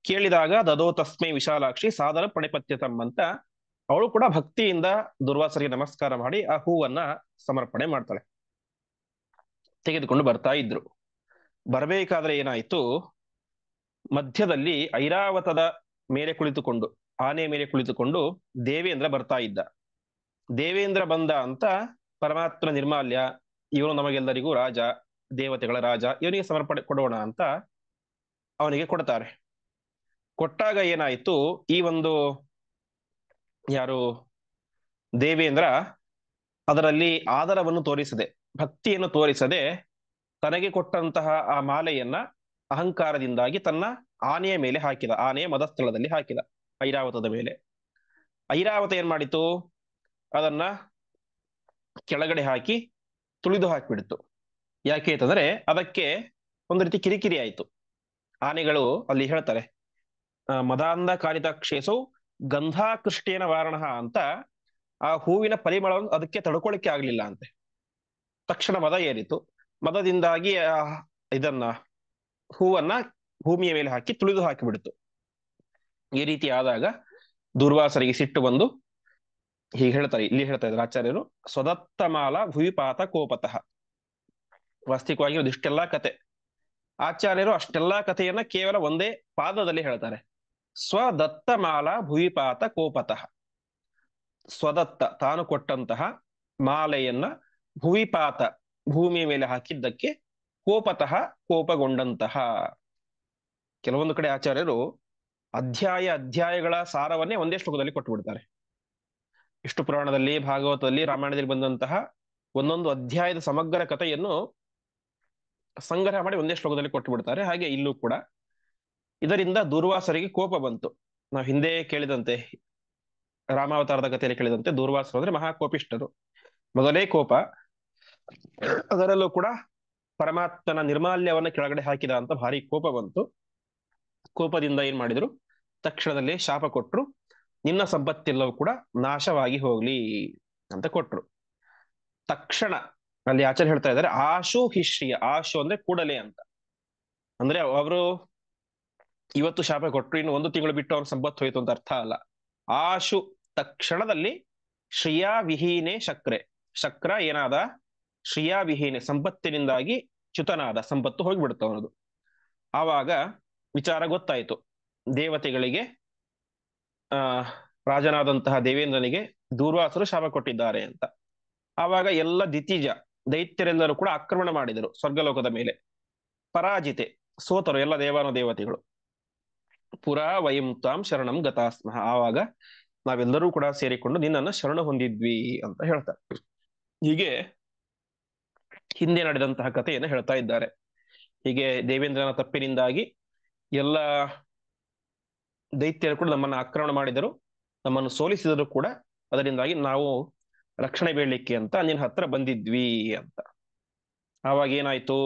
ಕೇಳಿದಾಗ ದದೋ ತಸ್ಮೈ ವಿಶಾಲಾಕ್ಷಿ ಸಾದರ ಪಣಿಪತ್ಯತಂ ಅಂತ ಅವಳು ಕೂಡ ಭಕ್ತಿಯಿಂದ ದುರ್ವಾಸರಿಗೆ ನಮಸ್ಕಾರ ಮಾಡಿ ಆ ಹೂವನ್ನ ಸಮರ್ಪಣೆ ಮಾಡ್ತಾಳೆ. ತೆಗೆದುಕೊಂಡು ಬರ್ತಾ ಇದ್ರು. ಬರಬೇಕಾದ್ರೆ ಏನಾಯ್ತು, ಮಧ್ಯದಲ್ಲಿ ಐರಾವತದ ಮೇಲೆ ಕುಳಿತುಕೊಂಡು, ಆನೆ ಮೇಲೆ ಕುಳಿತುಕೊಂಡು ದೇವೇಂದ್ರ ಬರ್ತಾ ಇದ್ದ. ದೇವೇಂದ್ರ ಬಂದ ಅಂತ ಪರಮಾತ್ಮ ನಿರ್ಮಾಲ್ಯ, ಇವನು ನಮಗೆಲ್ಲರಿಗೂ ರಾಜ, ದೇವತೆಗಳ ರಾಜ, ಇವನಿಗೆ ಸಮರ್ಪಣೆ ಕೊಡೋಣ ಅಂತ ಅವನಿಗೆ ಕೊಡ್ತಾರೆ. ಕೊಟ್ಟಾಗ ಏನಾಯ್ತು, ಈ ಒಂದು ಯಾರು ದೇವೇಂದ್ರ ಅದರಲ್ಲಿ ಆದರವನ್ನು ತೋರಿಸದೆ, ಭಕ್ತಿಯನ್ನು ತೋರಿಸದೆ, ತನಗೆ ಕೊಟ್ಟಂತಹ ಆ ಮಾಲೆಯನ್ನ ಅಹಂಕಾರದಿಂದಾಗಿ ತನ್ನ ಆನೆಯ ಮೇಲೆ ಹಾಕಿದ, ಆನೆಯ ಮದಸ್ಥಳದಲ್ಲಿ ಹಾಕಿದ, ಐರಾವತದ ಮೇಲೆ. ಐರಾವತ ಏನ್ ಮಾಡಿತು, ಅದನ್ನ ಕೆಳಗಡೆ ಹಾಕಿ ತುಳಿದು ಹಾಕಿಬಿಡ್ತು. ಯಾಕೆ ಅಂತಂದ್ರೆ ಅದಕ್ಕೆ ಒಂದು ರೀತಿ ಕಿರಿಕಿರಿ ಆಯ್ತು. ಆನೆಗಳು ಅಲ್ಲಿ ಹೇಳ್ತಾರೆ, ಮದಾಂಧ ಕಾರಿತಾಕ್ಷೇಸು ಗಂಧಾಕೃಷ್ಟೇನ ವಾರಣ ಅಂತ, ಆ ಹೂವಿನ ಪರಿಮಳವನ್ನು ಅದಕ್ಕೆ ತಡ್ಕೊಳ್ಳಿಕ್ಕೆ ಆಗ್ಲಿಲ್ಲ ಅಂತೆ. ತಕ್ಷಣ ಮದ ಏರಿತು. ಮದದಿಂದಾಗಿ ಇದನ್ನ ಹೂವನ್ನ ಭೂಮಿಯ ಮೇಲೆ ಹಾಕಿ ತುಳಿದು ಹಾಕಿಬಿಡ್ತು. ಈ ರೀತಿ ಆದಾಗ ದುರ್ವಾಸರಿಗೆ ಸಿಟ್ಟು ಬಂದು ಹೀಗೆ ಹೇಳ್ತಾರೆ, ಇಲ್ಲಿ ಹೇಳ್ತಾ ಇದ್ದಾರೆ ಆಚಾರ್ಯರು, ಸ್ವದತ್ತಮಾಲ ಭೂಪಾತ ಕೋಪತಃ. ವಾಸ್ತವಿಕವಾಗಿ ಇದಿಷ್ಟೆಲ್ಲ ಕತೆ. ಆಚಾರ್ಯರು ಅಷ್ಟೆಲ್ಲಾ ಕಥೆಯನ್ನ ಕೇವಲ ಒಂದೇ ಪಾದದಲ್ಲಿ ಹೇಳ್ತಾರೆ. ಸ್ವದತ್ತಮಾಲ ಭೂಪಾತ ಕೋಪತಃ. ಸ್ವದತ್ತ, ತಾನು ಕೊಟ್ಟಂತಹ ಮಾಲೆಯನ್ನ ಭೂಪಾತ, ಭೂಮಿಯ ಮೇಲೆ ಹಾಕಿದ್ದಕ್ಕೆ ಕೋಪತಃ, ಕೋಪಗೊಂಡಂತಹ. ಕೆಲವೊಂದು ಕಡೆ ಆಚಾರ್ಯರು ಅಧ್ಯಾಯಗಳ ಸಾರವನ್ನೇ ಒಂದೇ ಶ್ಲೋಕದಲ್ಲಿ ಕೊಟ್ಟು ಬಿಡ್ತಾರೆ. ವಿಷ್ಣು ಪುರಾಣದಲ್ಲಿ, ಭಾಗವತದಲ್ಲಿ, ರಾಮಾಯಣದಲ್ಲಿ ಬಂದಂತಹ ಒಂದೊಂದು ಅಧ್ಯಾಯದ ಸಮಗ್ರ ಕಥೆಯನ್ನು ಸಂಗ್ರಹ ಮಾಡಿ ಒಂದೇ ಶ್ಲೋಕದಲ್ಲಿ ಕೊಟ್ಟು ಬಿಡ್ತಾರೆ. ಹಾಗೆ ಇಲ್ಲೂ ಕೂಡ ಇದರಿಂದ ದುರ್ವಾಸರಿಗೆ ಕೋಪ ಬಂತು. ನಾವು ಹಿಂದೆ ಕೇಳಿದಂತೆ, ರಾಮಾವತಾರದ ಕಥೆಯಲ್ಲಿ ಕೇಳಿದಂತೆ, ದುರ್ವಾಸರು ಅಂದ್ರೆ ಮಹಾಕೋಪಿಷ್ಠರು. ಮೊದಲೇ ಕೋಪ, ಅದರಲ್ಲೂ ಕೂಡ ಪರಮಾತ್ಮನ ನಿರ್ಮಾಲ್ಯವನ್ನ ಕೆಳಗಡೆ ಹಾಕಿದ ಅಂತ ಭಾರಿ ಕೋಪ ಬಂತು. ಕೋಪದಿಂದ ಏನ್ ಮಾಡಿದ್ರು, ತಕ್ಷಣದಲ್ಲೇ ಶಾಪ ಕೊಟ್ರು, ನಿನ್ನ ಸಂಪತ್ತೆಲ್ಲವೂ ಕೂಡ ನಾಶವಾಗಿ ಹೋಗ್ಲಿ ಅಂತ ಕೊಟ್ರು. ತಕ್ಷಣ ಅಲ್ಲಿ ಆಚಾರ್ಯ ಹೇಳ್ತಾ ಇದ್ದಾರೆ, ಆಶು ಹಿಶ್ರಿಯ. ಆಶು ಅಂದ್ರೆ ಕೂಡಲೇ ಅಂತ. ಅಂದ್ರೆ ಅವರು ಇವತ್ತು ಶಾಪ ಕೊಟ್ರು, ಇನ್ನು ಒಂದು ತಿಂಗಳು ಬಿಟ್ಟು ಅವ್ರ ಸಂಪತ್ತು ಹೋಯ್ತು ಅಂತ ಅರ್ಥ ಅಲ್ಲ. ಆಶು ತಕ್ಷಣದಲ್ಲಿ ಶ್ರಿಯಾ ವಿಹೀನೆ ಶಕ್ರೆ. ಶಕ್ರ ಏನಾದ, ಶ್ರಿಯಾ ವಿಹೀನೆ ಸಂಪತ್ತಿನಿಂದಾಗಿ ಚ್ಯುತನಾದ, ಸಂಪತ್ತು ಹೋಗ್ಬಿಡುತ್ತೆ ಅವನದು. ಆವಾಗ ವಿಚಾರ ಗೊತ್ತಾಯ್ತು ದೇವತೆಗಳಿಗೆ. ರಾಜನಾದಂತಹ ದೇವೇಂದ್ರನಿಗೆ ದೂರ್ವಾಸರು ಶಾಪ ಕೊಟ್ಟಿದ್ದಾರೆ ಅಂತ. ಆವಾಗ ಎಲ್ಲ ದಿತಿಜ ದೈತ್ಯರೆಲ್ಲರೂ ಕೂಡ ಆಕ್ರಮಣ ಮಾಡಿದರು ಸ್ವರ್ಗಲೋಕದ ಮೇಲೆ. ಪರಾಜಿತೆ, ಸೋತರು ಎಲ್ಲ ದೇವಾನುದೇವತೆಗಳು. ಪುರಾ ವಯಂ ತ್ವಾಂ ಶರಣಂ ಗತಾಸ್ಮಃ. ಆವಾಗ ನಾವೆಲ್ಲರೂ ಕೂಡ ಸೇರಿಕೊಂಡು ನಿನ್ನನ್ನು ಶರಣ ಹೊಂದಿದ್ವಿ ಅಂತ ಹೇಳ್ತಾರೆ. ಹೀಗೆ ಹಿಂದೆ ನಡೆದಂತಹ ಕಥೆಯನ್ನು ಹೇಳ್ತಾ ಇದ್ದಾರೆ. ಹೀಗೆ ದೇವೇಂದ್ರನ ತಪ್ಪಿನಿಂದಾಗಿ ಎಲ್ಲ ದೈತ್ಯರು ಕೂಡ ನಮ್ಮನ್ನು ಆಕ್ರಮಣ ಮಾಡಿದರು, ನಮ್ಮನ್ನು ಸೋಲಿಸಿದರು ಕೂಡ. ಅದರಿಂದಾಗಿ ನಾವು ರಕ್ಷಣೆ ಬೇಡಲಿಕ್ಕೆ ಅಂತ ನಿನ್ನ ಹತ್ರ ಬಂದಿದ್ವಿ ಅಂತ. ಆವಾಗ ಏನಾಯ್ತು,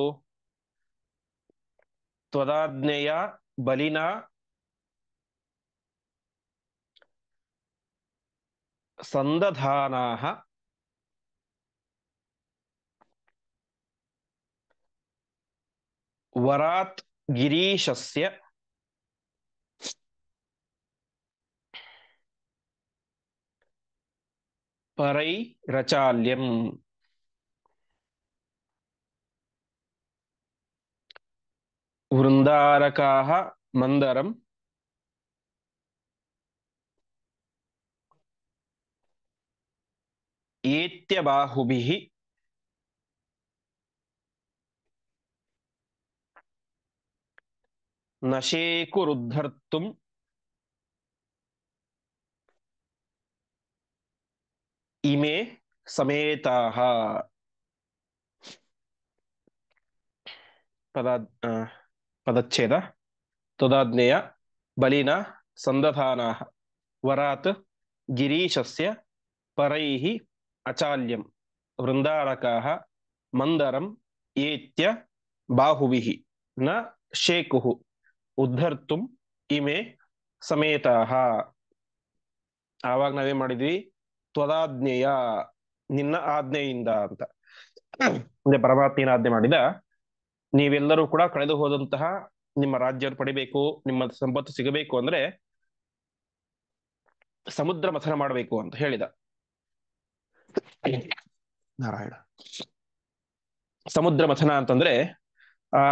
ತ್ವದಾಜ್ಞೆಯ ಬಲಿನ ಸಂದಧಾನಾಹ ವರಾತ್ ಗಿರೀಶಸ್ಯ ಪರೈ ರಚಾಲ್ಯಂ ವೃಂದಾರಕಾಹ ಮಂದರಂ ಏತ್ಯ ಬಾಹುಭಿಃ ನಶೇಕುರುದ್ಧರ್ತುಂ ಇಮೇ ಸಮೇತಾಃ. ಪದ ಪದಚ್ಛೇದ ತದಾಜ್ಞೆಯ ಬಲಿನ ಸಂದಧಾನಾಃ ವರಾತ್ ಗಿರೀಶಸ್ಯ ಪರೈಃ ಅಚಾಲ್ಯಂ ವೃಂದಾರಕಾಃ ಮಂದರಂ ಏತ್ಯ ಬಾಹುಭಿಃ ನ ಶೇಕುಃ ಉದ್ಧರ್ತುಂ ಇಮೆ ಸಮೇತಾಃ. ಆವಾಗ ನಾವೇನ್ ಮಾಡಿದ್ವಿ? ತ್ವದಾಜ್ಞೆಯ, ನಿನ್ನ ಆಜ್ಞೆಯಿಂದ ಅಂತ. ಅಂದ್ರೆ ಪರಮಾತ್ಮನ ಆಜ್ಞೆ ಮಾಡಿದ ನೀವೆಲ್ಲರೂ ಕೂಡ ಕಳೆದು ಹೋದಂತಹ ನಿಮ್ಮ ರಾಜ್ಯ ಪಡಿಬೇಕು, ನಿಮ್ಮ ಸಂಪತ್ತು ಸಿಗಬೇಕು ಅಂದ್ರೆ ಸಮುದ್ರ ಮಥನ ಮಾಡಬೇಕು ಅಂತ ಹೇಳಿದ. ನಾರಾಯಣ. ಸಮುದ್ರ ಮಥನ ಅಂತಂದ್ರೆ ಆ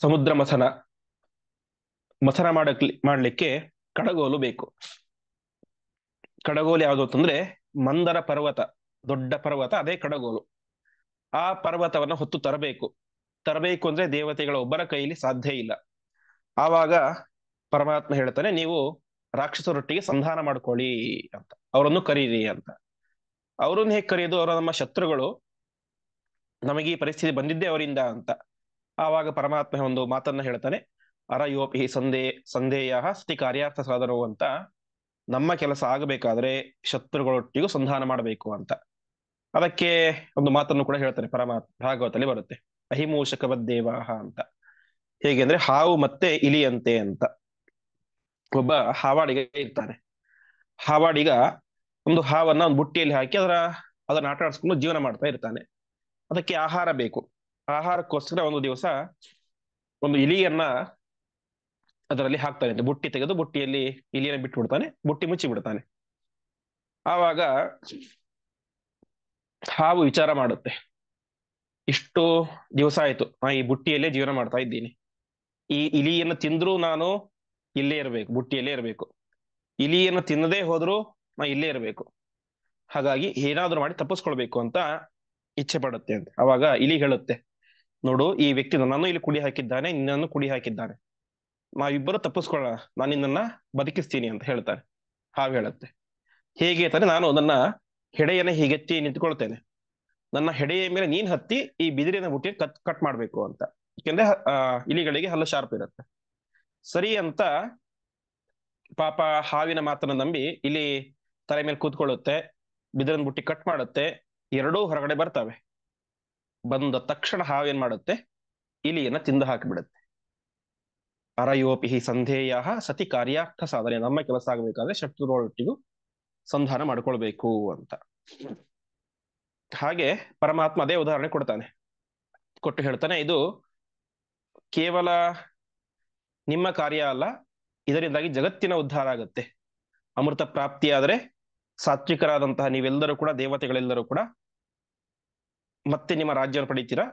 ಸಮುದ್ರ ಮಥನ ಮಥನ ಮಾಡ್ಲಿಕ್ಕೆ ಕಡಗೋಲು ಬೇಕು. ಕಡಗೋಲು ಯಾವುದು ಅಂತಂದ್ರೆ ಮಂದರ ಪರ್ವತ, ದೊಡ್ಡ ಪರ್ವತ, ಅದೇ ಕಡಗೋಲು. ಆ ಪರ್ವತವನ್ನ ಹೊತ್ತು ತರಬೇಕು ಅಂದ್ರೆ ದೇವತೆಗಳ ಒಬ್ಬರ ಕೈಯಲ್ಲಿ ಸಾಧ್ಯ ಇಲ್ಲ. ಆವಾಗ ಪರಮಾತ್ಮ ಹೇಳ್ತಾನೆ, ನೀವು ರಾಕ್ಷಸರೊಟ್ಟಿಗೆ ಸಂಧಾನ ಮಾಡ್ಕೊಳ್ಳಿ ಅಂತ, ಅವರನ್ನು ಕರೀರಿ ಅಂತ. ಅವರನ್ನು ಹೇಗೆ ಕರೆಯೋದು? ಅವರು ನಮ್ಮ ಶತ್ರುಗಳು, ನಮಗೆ ಈ ಪರಿಸ್ಥಿತಿ ಬಂದಿದ್ದೇ ಅವರಿಂದ ಅಂತ. ಆವಾಗ ಪರಮಾತ್ಮ ಒಂದು ಮಾತನ್ನ ಹೇಳ್ತಾನೆ, ಅರಯೋಪಿ ಸಂದೇಯ ಸ್ಥಿತಿ ಕಾರ್ಯಾರ್ಥ ಸಾಧನವು ಅಂತ. ನಮ್ಮ ಕೆಲಸ ಆಗಬೇಕಾದ್ರೆ ಶತ್ರುಗಳೊಟ್ಟಿಗೂ ಸಂಧಾನ ಮಾಡಬೇಕು ಅಂತ. ಅದಕ್ಕೆ ಒಂದು ಮಾತನ್ನು ಕೂಡ ಹೇಳ್ತಾನೆ ಪರಮಾತ್ಮ, ಭಾಗವತಲ್ಲಿ ಬರುತ್ತೆ, ಅಹಿಮೂಷಕವದ್ದೇವಾಹ ಅಂತ. ಹೇಗೆ ಅಂದ್ರೆ ಹಾವು ಮತ್ತೆ ಇಲಿಯಂತೆ ಅಂತ. ಒಬ್ಬ ಹಾವಾಡಿಗ ಇರ್ತಾನೆ. ಹಾವಾಡಿಗ ಒಂದು ಹಾವನ್ನ ಒಂದು ಬುಟ್ಟಿಯಲ್ಲಿ ಹಾಕಿ ಅದನ್ನ ಆಟ ಆಡಿಸ್ಕೊಂಡು ಜೀವನ ಮಾಡ್ತಾ ಇರ್ತಾನೆ. ಅದಕ್ಕೆ ಆಹಾರ ಬೇಕು. ಆಹಾರಕ್ಕೋಸ್ಕರ ಒಂದು ದಿವಸ ಒಂದು ಇಲಿಯನ್ನ ಅದರಲ್ಲಿ ಹಾಕ್ತಾನೆ. ಬುಟ್ಟಿ ತೆಗೆದು ಬುಟ್ಟಿಯಲ್ಲಿ ಇಲಿಯನ್ನ ಬಿಟ್ಟು ಬಿಡ್ತಾನೆ, ಬುಟ್ಟಿ ಮುಚ್ಚಿ ಬಿಡ್ತಾನೆ. ಆವಾಗ ಹಾವು ವಿಚಾರ ಮಾಡುತ್ತೆ, ಇಷ್ಟು ದಿವಸ ಆಯ್ತು ನಾ ಈ ಬುಟ್ಟಿಯಲ್ಲೇ ಜೀವನ ಮಾಡ್ತಾ ಇದ್ದೀನಿ, ಈ ಇಲಿಯನ್ನು ತಿಂದ್ರೂ ನಾನು ಇಲ್ಲೇ ಇರಬೇಕು, ಬುಟ್ಟಿಯಲ್ಲೇ ಇರಬೇಕು. ಇಲಿಯನ್ನು ತಿನ್ನದೇ ಹೋದ್ರೂ ನಾ ಇಲ್ಲೇ ಇರಬೇಕು. ಹಾಗಾಗಿ ಏನಾದ್ರೂ ಮಾಡಿ ತಪ್ಪಿಸ್ಕೊಳ್ಬೇಕು ಅಂತ ಇಚ್ಛೆ ಪಡುತ್ತೆ ಅಂತ. ಅವಾಗ ಇಲಿ ಹೇಳುತ್ತೆ, ನೋಡು, ಈ ವ್ಯಕ್ತಿ ನನ್ನನ್ನು ಇಲ್ಲಿ ಕುಡಿ ಹಾಕಿದ್ದಾನೆ, ನಿನ್ನನ್ನು ಕುಡಿ ಹಾಕಿದ್ದಾನೆ, ನಾವಿಬ್ಬರು ತಪ್ಪಿಸ್ಕೊಳ್ಳೋಣ, ನಾನು ನಿನ್ನನ್ನ ಬದುಕಿಸ್ತೀನಿ ಅಂತ ಹೇಳ್ತಾನೆ. ಹಾವು ಹೇಳುತ್ತೆ, ಹೇಗೆ ತಾನೆ, ನಾನು ನನ್ನ ಹೆಡೆಯನ್ನ ಹೀಗೆತ್ತಿ ನಿಂತ್ಕೊಳ್ತೇನೆ, ನನ್ನ ಹೆಡೆಯ ಮೇಲೆ ನೀನ್ ಹತ್ತಿ ಈ ಬಿದಿರಿನ ಬುಟ್ಟಿ ಕಟ್ ಮಾಡ್ಬೇಕು ಅಂತ. ಯಾಕೆಂದ್ರೆ ಇಲಿಗಳಿಗೆ ಹಲ್ಲು ಶಾರ್ಪ್ ಇರುತ್ತೆ. ಸರಿ ಅಂತ ಪಾಪ ಹಾವಿನ ಮಾತನ್ನ ನಂಬಿ ಇಲ್ಲಿ ತಲೆ ಮೇಲೆ ಕೂತ್ಕೊಳ್ಳುತ್ತೆ, ಬಿದಿರಿನ ಬುಟ್ಟಿ ಕಟ್ ಮಾಡುತ್ತೆ, ಎರಡೂ ಹೊರಗಡೆ ಬರ್ತವೆ. ಬಂದ ತಕ್ಷಣ ಹಾವೇನ್ ಮಾಡುತ್ತೆ, ಇಲಿಯನ್ನ ತಿಂದು ಹಾಕಿಬಿಡುತ್ತೆ. ಅರಯೋಪಿ ಸಂಧೇಯ ಸತಿ ಕಾರ್ಯಾರ್ಥ ಸಾಧನೆ, ನಮ್ಮ ಕೆಲಸ ಆಗಬೇಕಾದ್ರೆ ಶತ್ರುಗಳೊಟ್ಟಿಗೂ ಸಂಧಾನ ಮಾಡ್ಕೊಳ್ಬೇಕು ಅಂತ. ಹಾಗೆ ಪರಮಾತ್ಮ ಅದೇ ಉದಾಹರಣೆ ಕೊಡ್ತಾನೆ. ಕೊಟ್ಟು ಹೇಳ್ತಾನೆ, ಇದು ಕೇವಲ ನಿಮ್ಮ ಕಾರ್ಯ ಅಲ್ಲ, ಇದರಿಂದಾಗಿ ಜಗತ್ತಿನ ಉದ್ಧಾರ ಆಗುತ್ತೆ. ಅಮೃತ ಪ್ರಾಪ್ತಿಯಾದರೆ ಸಾತ್ವಿಕರಾದಂತಹ ನೀವೆಲ್ಲರೂ ಕೂಡ, ದೇವತೆಗಳೆಲ್ಲರೂ ಕೂಡ ಮತ್ತೆ ನಿಮ್ಮ ರಾಜ್ಯವನ್ನು ಪಡಿತೀರಾ.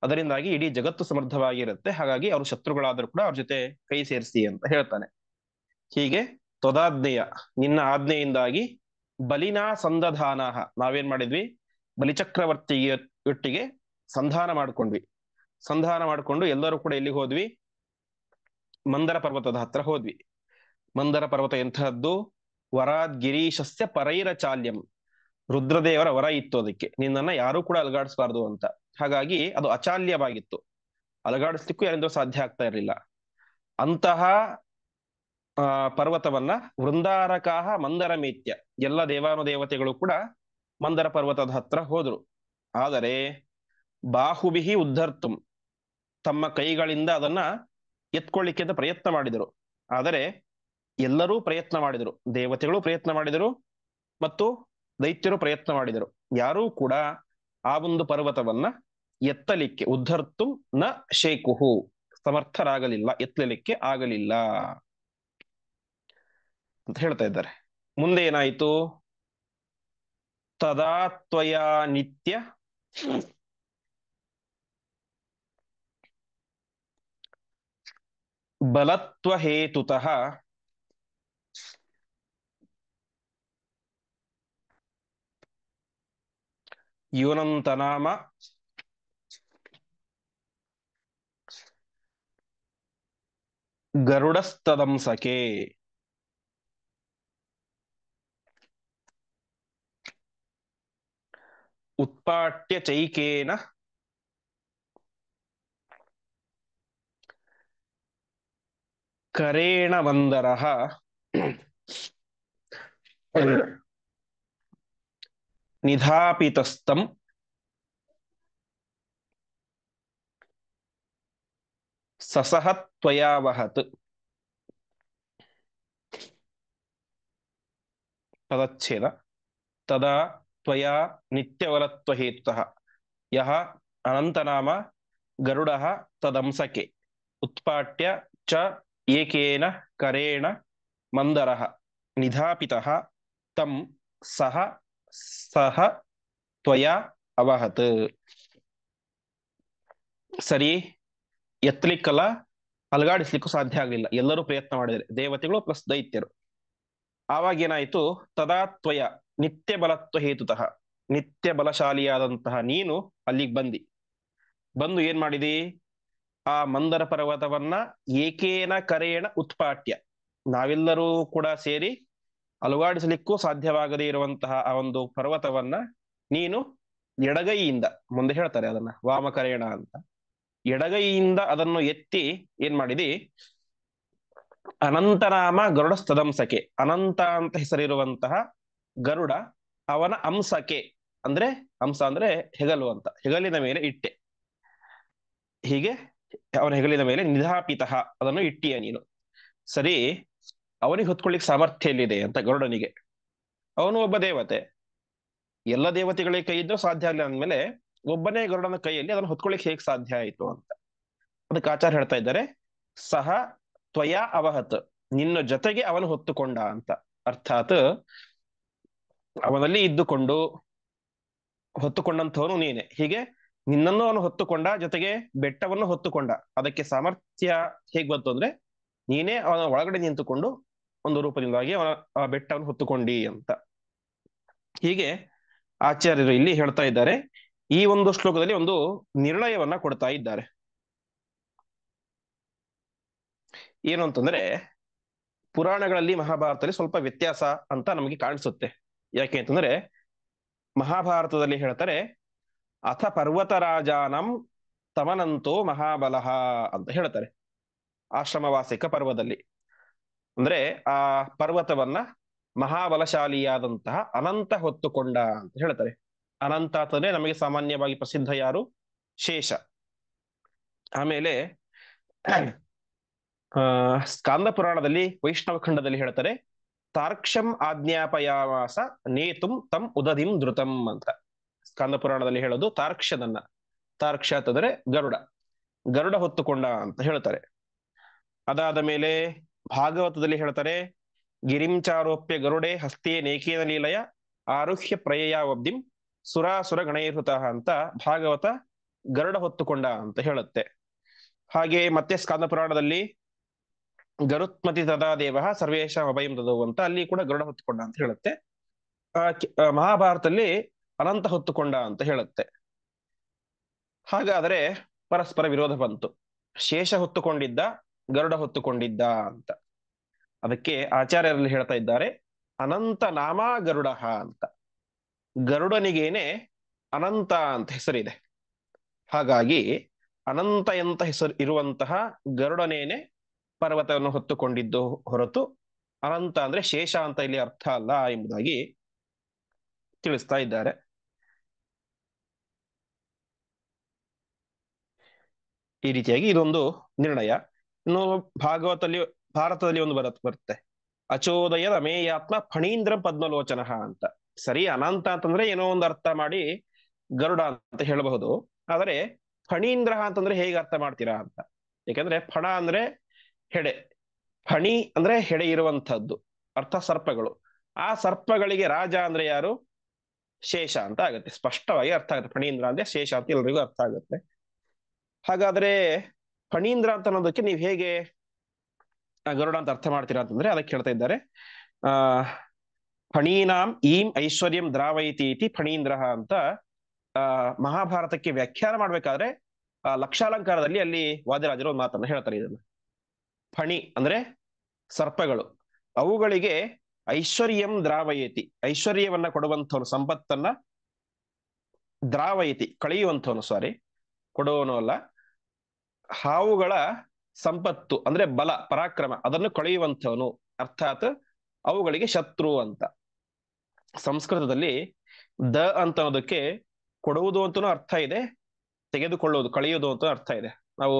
ಅದರಿಂದಾಗಿ ಇಡೀ ಜಗತ್ತು ಸಮೃದ್ಧವಾಗಿರುತ್ತೆ. ಹಾಗಾಗಿ ಅವರು ಶತ್ರುಗಳಾದರೂ ಕೂಡ ಅವ್ರ ಜೊತೆ ಕೈ ಸೇರಿಸಿ ಅಂತ ಹೇಳ್ತಾನೆ. ಹೀಗೆ ತ್ವದಾಜ್ಞೆಯ, ನಿನ್ನ ಆಜ್ಞೆಯಿಂದಾಗಿ ಬಲಿನಾ ಸಂದಧಾನಾಹ, ನಾವೇನ್ ಮಾಡಿದ್ವಿ, ಬಲಿಚಕ್ರವರ್ತಿಯೊಟ್ಟಿಗೆ ಸಂಧಾನ ಮಾಡ್ಕೊಂಡ್ವಿ. ಸಂಧಾನ ಮಾಡ್ಕೊಂಡು ಎಲ್ಲರೂ ಕೂಡ ಎಲ್ಲಿಗೆ ಹೋದ್ವಿ? ಮಂದರ ಪರ್ವತದ ಹತ್ರ ಹೋದ್ವಿ. ಮಂದರ ಪರ್ವತ ಎಂತಹದ್ದು? ವರಾದ್ ಗಿರೀಶಸ್ಯ ಪರೈರ ಚಾಲ್ಯಂ, ರುದ್ರದೇವರ ವರ ಇತ್ತು ಅದಕ್ಕೆ, ನಿನ್ನನ್ನ ಯಾರೂ ಕೂಡ ಅಲಗಾಡಿಸಬಾರ್ದು ಅಂತ. ಹಾಗಾಗಿ ಅದು ಅಚಾಲ್ಯವಾಗಿತ್ತು, ಅಲಗಾಡಿಸ್ಲಿಕ್ಕೂ ಯಾರಿಂದೂ ಸಾಧ್ಯ ಆಗ್ತಾ ಇರಲಿಲ್ಲ. ಅಂತಹ ಪರ್ವತವನ್ನ ವೃಂದಾರಕಾಹ ಮಂದರ ಮೇತ್ಯ, ಎಲ್ಲ ದೇವಾನುದೇವತೆಗಳು ಕೂಡ ಮಂದರ ಪರ್ವತದ ಹತ್ರ ಹೋದ್ರು. ಆದರೆ ಬಾಹುಬಿಹಿ ಉದ್ಧರ್ತುಂ, ತಮ್ಮ ಕೈಗಳಿಂದ ಅದನ್ನ ಎತ್ಕೊಳ್ಳಿಕ್ಕೆ ಅಂತ ಪ್ರಯತ್ನ ಮಾಡಿದರು. ಆದರೆ ಎಲ್ಲರೂ ಪ್ರಯತ್ನ ಮಾಡಿದರು, ದೇವತೆಗಳು ಪ್ರಯತ್ನ ಮಾಡಿದರು ಮತ್ತು ದೈತ್ಯರು ಪ್ರಯತ್ನ ಮಾಡಿದರು. ಯಾರೂ ಕೂಡ ಆ ಒಂದು ಪರ್ವತವನ್ನ ಎತ್ತಲಿಕ್ಕೆ ಉದ್ಧರ್ತು ನ ಶೇಕುಹು ಸಮರ್ಥರಾಗಲಿಲ್ಲ, ಎತ್ತಲಿಕ್ಕೆ ಆಗಲಿಲ್ಲ ಅಂತ ಹೇಳ್ತಾ ಇದ್ದಾರೆ. ಮುಂದೆ ಏನಾಯಿತು? ತದಾ ತ್ವಯಾ ನಿತ್ಯ ಬಲತ್ವ ಹೇತುತಃ ಯೋನಂತನಾಮ ಗರುಡಸ್ತದಂಸಕೆ ಉತ್ಪಾಟ್ಯ ಚೈಕೇನ ಕರೇಣ ವಂದರಃ ನಿಧಾಪಿತಸ್ತಂ ಸಸಹತ್ವಯಾವಹತ್. ಪದಚ್ಛೇದ. ತದಾ ತ್ವಯಾ ನಿತ್ಯವಲತ್ವ ಹೇತುತಃ ಯಹ ಅನಂತನಾಮ ಗರುಡಃ ತದಂಸಕೆ ಉತ್ಪಾಟ್ಯ ಚ ಏಕೇನ ಕರೇಣ ಮಂದರಃ ನಿಧಾಪಿತಃ ತಂ ಸಹ ಸಹ ತ್ವಯಾ ಅವಹತ್. ಸರಿ, ಎತ್ತಲಿಕ್ಕಲ್ಲ, ಅಲಗಾಡಿಸ್ಲಿಕ್ಕೂ ಸಾಧ್ಯ ಆಗ್ಲಿಲ್ಲ. ಎಲ್ಲರೂ ಪ್ರಯತ್ನ ಮಾಡಿದರೆ, ದೇವತೆಗಳು ಪ್ಲಸ್ ದೈತ್ಯರು. ಆವಾಗ ಏನಾಯ್ತು? ತದಾ ತ್ವಯ ನಿತ್ಯ ಬಲತ್ವ ಹೇತುತಃ, ನಿತ್ಯ ಬಲಶಾಲಿಯಾದಂತಹ ನೀನು ಅಲ್ಲಿಗೆ ಬಂದು ಏನ್ ಮಾಡಿದಿ? ಆ ಮಂದರ ಪರ್ವತವನ್ನ ಏಕೇನ ಕರೇಣ ಉತ್ಪಾಟ್ಯ, ನಾವೆಲ್ಲರೂ ಕೂಡ ಸೇರಿ ಅಲುಗಾಡಿಸಲಿಕ್ಕೂ ಸಾಧ್ಯವಾಗದೇ ಇರುವಂತಹ ಆ ಒಂದು ಪರ್ವತವನ್ನ ನೀನು ಎಡಗೈಯಿಂದ, ಮುಂದೆ ಹೇಳ್ತಾರೆ ಅದನ್ನ ವಾಮಕರೇಣ ಅಂತ, ಎಡಗೈಯಿಂದ ಅದನ್ನು ಎತ್ತಿ ಏನ್ ಮಾಡಿದಿ? ಅನಂತನಾಮ ಗರುಡ ಸ್ತದಂಸಕೆ, ಅನಂತ ಅಂತ ಹೆಸರಿರುವಂತಹ ಗರುಡ ಅವನ ಅಂಸಕೆ, ಅಂದ್ರೆ ಅಂಸ ಅಂದ್ರೆ ಹೆಗಲು ಅಂತ, ಹೆಗಲಿನ ಮೇಲೆ ಇಟ್ಟೆ. ಹೀಗೆ ಅವನ ಹೆಗಲಿನ ಮೇಲೆ ನಿಧಾಪಿತ ಅದನ್ನು ಇಟ್ಟಿಯ ನೀನು. ಸರಿ, ಅವನಿಗೆ ಹೊತ್ಕೊಳ್ಳಿಕ್ ಸಾಮರ್ಥ್ಯ ಎಲ್ಲಿದೆ ಅಂತ ಗರುಡನಿಗೆ. ಅವನು ಒಬ್ಬ ದೇವತೆ, ಎಲ್ಲ ದೇವತೆಗಳಿಗೆ ಕೈ ಇದ್ರೂ ಸಾಧ್ಯ ಆಗಲಿಲ್ಲ ಅಂದ್ಮೇಲೆ ಒಬ್ಬನೇ ಗರುಡನ ಕೈಯಲ್ಲಿ ಅದನ್ನು ಹೊತ್ಕೊಳ್ಳಿಕ್ ಹೇಗೆ ಸಾಧ್ಯ ಆಯಿತು ಅಂತ ಅದಕ್ಕೆ ಆಚಾರ್ಯ ಹೇಳ್ತಾ ಇದ್ದಾರೆ, ಸಹ ತ್ವಯಾ ಅವಹತ್, ನಿನ್ನ ಜೊತೆಗೆ ಅವನು ಹೊತ್ತುಕೊಂಡ ಅಂತ. ಅರ್ಥಾತ್ ಅವನಲ್ಲಿ ಇದ್ದುಕೊಂಡು ಹೊತ್ತುಕೊಂಡಂಥವನು ನೀನೆ. ಹೀಗೆ ನಿನ್ನನ್ನು ಅವನು ಹೊತ್ತುಕೊಂಡ, ಜೊತೆಗೆ ಬೆಟ್ಟವನ್ನು ಹೊತ್ತುಕೊಂಡ. ಅದಕ್ಕೆ ಸಾಮರ್ಥ್ಯ ಹೇಗ್ ಬಂತು ಅಂದ್ರೆ, ನೀನೇ ಅವನ ಒಳಗಡೆ ನಿಂತುಕೊಂಡು ಒಂದು ರೂಪದಿಂದಾಗಿ ಅವನ ಆ ಬೆಟ್ಟವನ್ನು ಹೊತ್ತುಕೊಂಡಿ ಅಂತ. ಹೀಗೆ ಆಚಾರ್ಯರು ಇಲ್ಲಿ ಹೇಳ್ತಾ ಇದ್ದಾರೆ. ಈ ಒಂದು ಶ್ಲೋಕದಲ್ಲಿ ಒಂದು ನಿರ್ಣಯವನ್ನ ಕೊಡ್ತಾ ಇದ್ದಾರೆ. ಏನು ಅಂತಂದ್ರೆ, ಪುರಾಣಗಳಲ್ಲಿ ಮಹಾಭಾರತದಲ್ಲಿ ಸ್ವಲ್ಪ ವ್ಯತ್ಯಾಸ ಅಂತ ನಮಗೆ ಕಾಣಿಸುತ್ತೆ. ಯಾಕೆ ಅಂತಂದ್ರೆ, ಮಹಾಭಾರತದಲ್ಲಿ ಹೇಳ್ತಾರೆ ಅಥ ಪರ್ವತರಾಜಾನಂ ತಮನಂತೋ ಮಹಾಬಲಃ ಅಂತ ಹೇಳ್ತಾರೆ. ಆಶ್ರಮವಾಸಿಕ ಪರ್ವದಲ್ಲಿ ಅಂದ್ರೆ ಆ ಪರ್ವತವನ್ನ ಮಹಾಬಲಶಾಲಿಯಾದಂತಹ ಅನಂತ ಹೊತ್ತುಕೊಂಡ ಅಂತ ಹೇಳ್ತಾರೆ. ಅನಂತ ಅಂತಂದ್ರೆ ನಮಗೆ ಸಾಮಾನ್ಯವಾಗಿ ಪ್ರಸಿದ್ಧ ಯಾರು? ಶೇಷ. ಆಮೇಲೆ ಸ್ಕಾಂದ ಪುರಾಣದಲ್ಲಿ ವೈಷ್ಣವ ಖಂಡದಲ್ಲಿ ಹೇಳ್ತಾರೆ ತಾರ್ಕ್ಷಂ ಆಜ್ಞಾಪಯಾಮಾಸ ನೇತುಂ ತಂ ಉದಧಿಂ ಧೃತಂ ಅಂತ. ಸ್ಕಾಂದ ಪುರಾಣದಲ್ಲಿ ಹೇಳೋದು ತಾರ್ಕ್ಷದನ್ನ. ತಾರ್ಕ್ಷ ಅಂತಂದ್ರೆ ಗರುಡ, ಗರುಡ ಹೊತ್ತುಕೊಂಡ ಅಂತ ಹೇಳ್ತಾರೆ. ಅದಾದ ಮೇಲೆ ಭಾಗವತದಲ್ಲಿ ಹೇಳ್ತಾರೆ ಗಿರಿಂಚಾರೋಪ್ಯ ಗರುಡೆ ಹಸ್ತೆ ನೇಕೇನ ಲೀಲಯ ಆರುಹ್ಯ ಪ್ರಯಯಾವಬ್ಧಿಂ ಸುರಾಸುರ ಗಣೈರ್ಹುತ ಅಂತ ಭಾಗವತ ಗರುಡ ಹೊತ್ತುಕೊಂಡ ಅಂತ ಹೇಳುತ್ತೆ. ಹಾಗೆ ಮತ್ತೆ ಸ್ಕಾಂದ ಪುರಾಣದಲ್ಲಿ ಗರುತ್ಮತಿ ತದಾ ದೇವ ಸರ್ವೇಶ ಅಭಯಂ ದದೌ ಅಂತ ಅಲ್ಲಿ ಕೂಡ ಗರುಡ ಹೊತ್ತುಕೊಂಡ ಅಂತ ಹೇಳುತ್ತೆ. ಮಹಾಭಾರತದಲ್ಲಿ ಅನಂತ ಹೊತ್ತುಕೊಂಡ ಅಂತ ಹೇಳುತ್ತೆ. ಹಾಗಾದರೆ ಪರಸ್ಪರ ವಿರೋಧ ಬಂತು. ಶೇಷ ಹೊತ್ತುಕೊಂಡಿದ್ದ, ಗರುಡ ಹೊತ್ತುಕೊಂಡಿದ್ದ ಅಂತ. ಅದಕ್ಕೆ ಆಚಾರ್ಯರಲ್ಲಿ ಹೇಳ್ತಾ ಇದ್ದಾರೆ ಅನಂತ ನಾಮ ಗರುಡ ಅಂತ. ಗರುಡನಿಗೇನೆ ಅನಂತ ಅಂತ ಹೆಸರಿದೆ. ಹಾಗಾಗಿ ಅನಂತ ಎಂತ ಹೆಸರು ಇರುವಂತಹ ಗರುಡನೇನೆ ಪರ್ವತವನ್ನು ಹೊತ್ತುಕೊಂಡಿದ್ದು ಹೊರತು ಅನಂತ ಅಂದ್ರೆ ಶೇಷ ಅಂತ ಇಲ್ಲಿ ಅರ್ಥ ಅಲ್ಲ ಎಂಬುದಾಗಿ ತಿಳಿಸ್ತಾ ಇದ್ದಾರೆ. ಈ ರೀತಿಯಾಗಿ ಇದೊಂದು ನಿರ್ಣಯ. ಇನ್ನು ಭಾರತದಲ್ಲಿ ಒಂದು ಬರುತ್ತೆ ಅಚೋದಯದ ಅಮೇಯಾತ್ಮ ಫಣೀಂದ್ರ ಪದ್ಮಲೋಚನ ಅಂತ. ಸರಿ, ಅನಂತ ಅಂತಂದ್ರೆ ಏನೋ ಒಂದು ಅರ್ಥ ಮಾಡಿ ಗರುಡ ಅಂತ ಹೇಳಬಹುದು. ಆದರೆ ಫಣೀಂದ್ರ ಅಂತಂದ್ರೆ ಹೇಗೆ ಅರ್ಥ ಮಾಡ್ತೀರಾ ಅಂತ. ಯಾಕಂದ್ರೆ ಫಣ ಅಂದ್ರೆ ಹೆಡೆ, ಫಣಿ ಅಂದ್ರೆ ಹೆಡೆ ಇರುವಂತಹದ್ದು, ಅರ್ಥ ಸರ್ಪಗಳು. ಆ ಸರ್ಪಗಳಿಗೆ ರಾಜ ಅಂದ್ರೆ ಯಾರು? ಶೇಷ ಅಂತ ಆಗುತ್ತೆ, ಸ್ಪಷ್ಟವಾಗಿ ಅರ್ಥ ಆಗುತ್ತೆ. ಫಣೀಂದ್ರ ಅಂದ್ರೆ ಶೇಷ ಅಂತ ಎಲ್ರಿಗೂ ಅರ್ಥ ಆಗುತ್ತೆ. ಹಾಗಾದ್ರೆ ಫಣೀಂದ್ರ ಅಂತ ಅನ್ನೋದಕ್ಕೆ ನೀವು ಹೇಗೆ ಗರುಡ ಅಂತ ಅರ್ಥ ಮಾಡ್ತೀರಾ ಅಂತಂದ್ರೆ ಅದಕ್ಕೆ ಹೇಳ್ತಾ ಇದ್ದಾರೆ. ಆ ಫಣೀನಾಂ ಈಂ ಐಶ್ವರ್ಯಂ ದ್ರಾವಯತಿ ಇತಿ ಫಣೀಂದ್ರ ಅಂತ ಮಹಾಭಾರತಕ್ಕೆ ವ್ಯಾಖ್ಯಾನ ಮಾಡ್ಬೇಕಾದ್ರೆ ಲಕ್ಷಾಲಂಕಾರದಲ್ಲಿ ಅಲ್ಲಿ ವಾದಿರಾಜರು ಒಂದು ಮಾತನ್ನ ಹೇಳ್ತಾರೆ. ಇದನ್ನ ಫಣಿ ಅಂದ್ರೆ ಸರ್ಪಗಳು, ಅವುಗಳಿಗೆ ಐಶ್ವರ್ಯಂ ದ್ರಾವಯತಿ, ಐಶ್ವರ್ಯವನ್ನ ಕೊಡುವಂಥವನು, ಸಂಪತ್ತನ್ನ ದ್ರಾವಯತಿ ಕಳೆಯುವಂಥವನು, ಸಾರಿ ಕೊಡುವವನು ಅಲ್ಲ, ಹಾವುಗಳ ಸಂಪತ್ತು ಅಂದ್ರೆ ಬಲ ಪರಾಕ್ರಮ ಅದನ್ನು ಕಳೆಯುವಂಥವನು, ಅರ್ಥಾತ್ ಅವುಗಳಿಗೆ ಶತ್ರು ಅಂತ. ಸಂಸ್ಕೃತದಲ್ಲಿ ದ ಅಂತ ಅನ್ನೋದಕ್ಕೆ ಕೊಡುವುದು ಅಂತನೂ ಅರ್ಥ ಇದೆ, ತೆಗೆದುಕೊಳ್ಳುವುದು ಕಳೆಯುವುದು ಅಂತ ಅರ್ಥ ಇದೆ. ನಾವು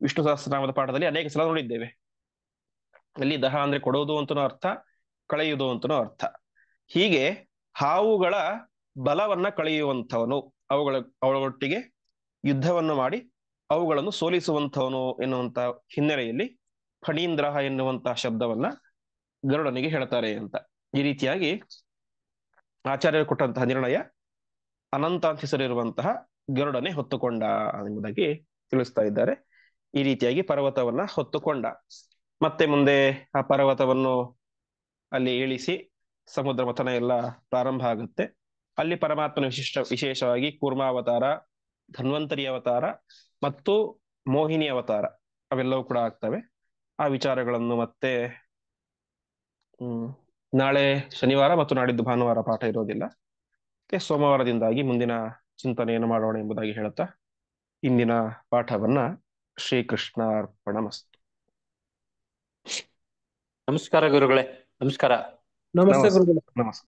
ವಿಷ್ಣು ಸಹಸ್ರನಾಮದ ಪಾಠದಲ್ಲಿ ಅನೇಕ ಸಲ ನೋಡಿದ್ದೇವೆ. ಅಲ್ಲಿ ದಹ ಅಂದ್ರೆ ಕೊಡುವುದು ಅಂತನೂ ಅರ್ಥ, ಕಳೆಯುವುದು ಅಂತನೂ ಅರ್ಥ. ಹೀಗೆ ಹಾವುಗಳ ಬಲವನ್ನ ಕಳೆಯುವಂಥವನು, ಅವುಗಳೊಟ್ಟಿಗೆ ಯುದ್ಧವನ್ನು ಮಾಡಿ ಅವುಗಳನ್ನು ಸೋಲಿಸುವಂಥವನು ಎನ್ನುವಂತ ಹಿನ್ನೆಲೆಯಲ್ಲಿ ಫಣೀಂದ್ರ ಎನ್ನುವಂತಹ ಶಬ್ದವನ್ನ ಗರುಡನಿಗೆ ಹೇಳ್ತಾರೆ ಅಂತ. ಈ ರೀತಿಯಾಗಿ ಆಚಾರ್ಯರು ಕೊಟ್ಟಂತಹ ನಿರ್ಣಯ ಅನಂತ ಅಂತ ಹೆಸರಿರುವಂತಹ ಗರುಡನೆ ಹೊತ್ತುಕೊಂಡ ಎಂಬುದಾಗಿ ತಿಳಿಸ್ತಾ ಇದ್ದಾರೆ. ಈ ರೀತಿಯಾಗಿ ಪರ್ವತವನ್ನ ಹೊತ್ತುಕೊಂಡ. ಮತ್ತೆ ಮುಂದೆ ಆ ಪರ್ವತವನ್ನು ಅಲ್ಲಿ ಇಳಿಸಿ ಸಮುದ್ರ ಮಥನ ಎಲ್ಲ ಪ್ರಾರಂಭ ಆಗುತ್ತೆ. ಅಲ್ಲಿ ಪರಮಾತ್ಮನ ವಿಶೇಷವಾಗಿ ಕೂರ್ಮಾವತಾರ, ಧನ್ವಂತರಿ ಅವತಾರ ಮತ್ತು ಮೋಹಿನಿ ಅವತಾರ ಅವೆಲ್ಲವೂ ಕೂಡ ಆಗ್ತವೆ. ಆ ವಿಚಾರಗಳನ್ನು ಮತ್ತೆ ನಾಳೆ ಶನಿವಾರ ಮತ್ತು ನಾಡಿದ್ದು ಭಾನುವಾರ ಪಾಠ ಇರೋದಿಲ್ಲ, ಸೋಮವಾರದಿಂದಾಗಿ ಮುಂದಿನ ಚಿಂತನೆಯನ್ನು ಮಾಡೋಣ ಎಂಬುದಾಗಿ ಹೇಳುತ್ತಾ ಇಂದಿನ ಪಾಠವನ್ನ ಶ್ರೀಕೃಷ್ಣ ಅರ್ಪಣಮಸ್ತು. ನಮಸ್ಕಾರ ಗುರುಗಳೇ. ನಮಸ್ಕಾರ. ನಮಸ್ತೆ ಗುರುಗಳೇ. ನಮಸ್ತೆ.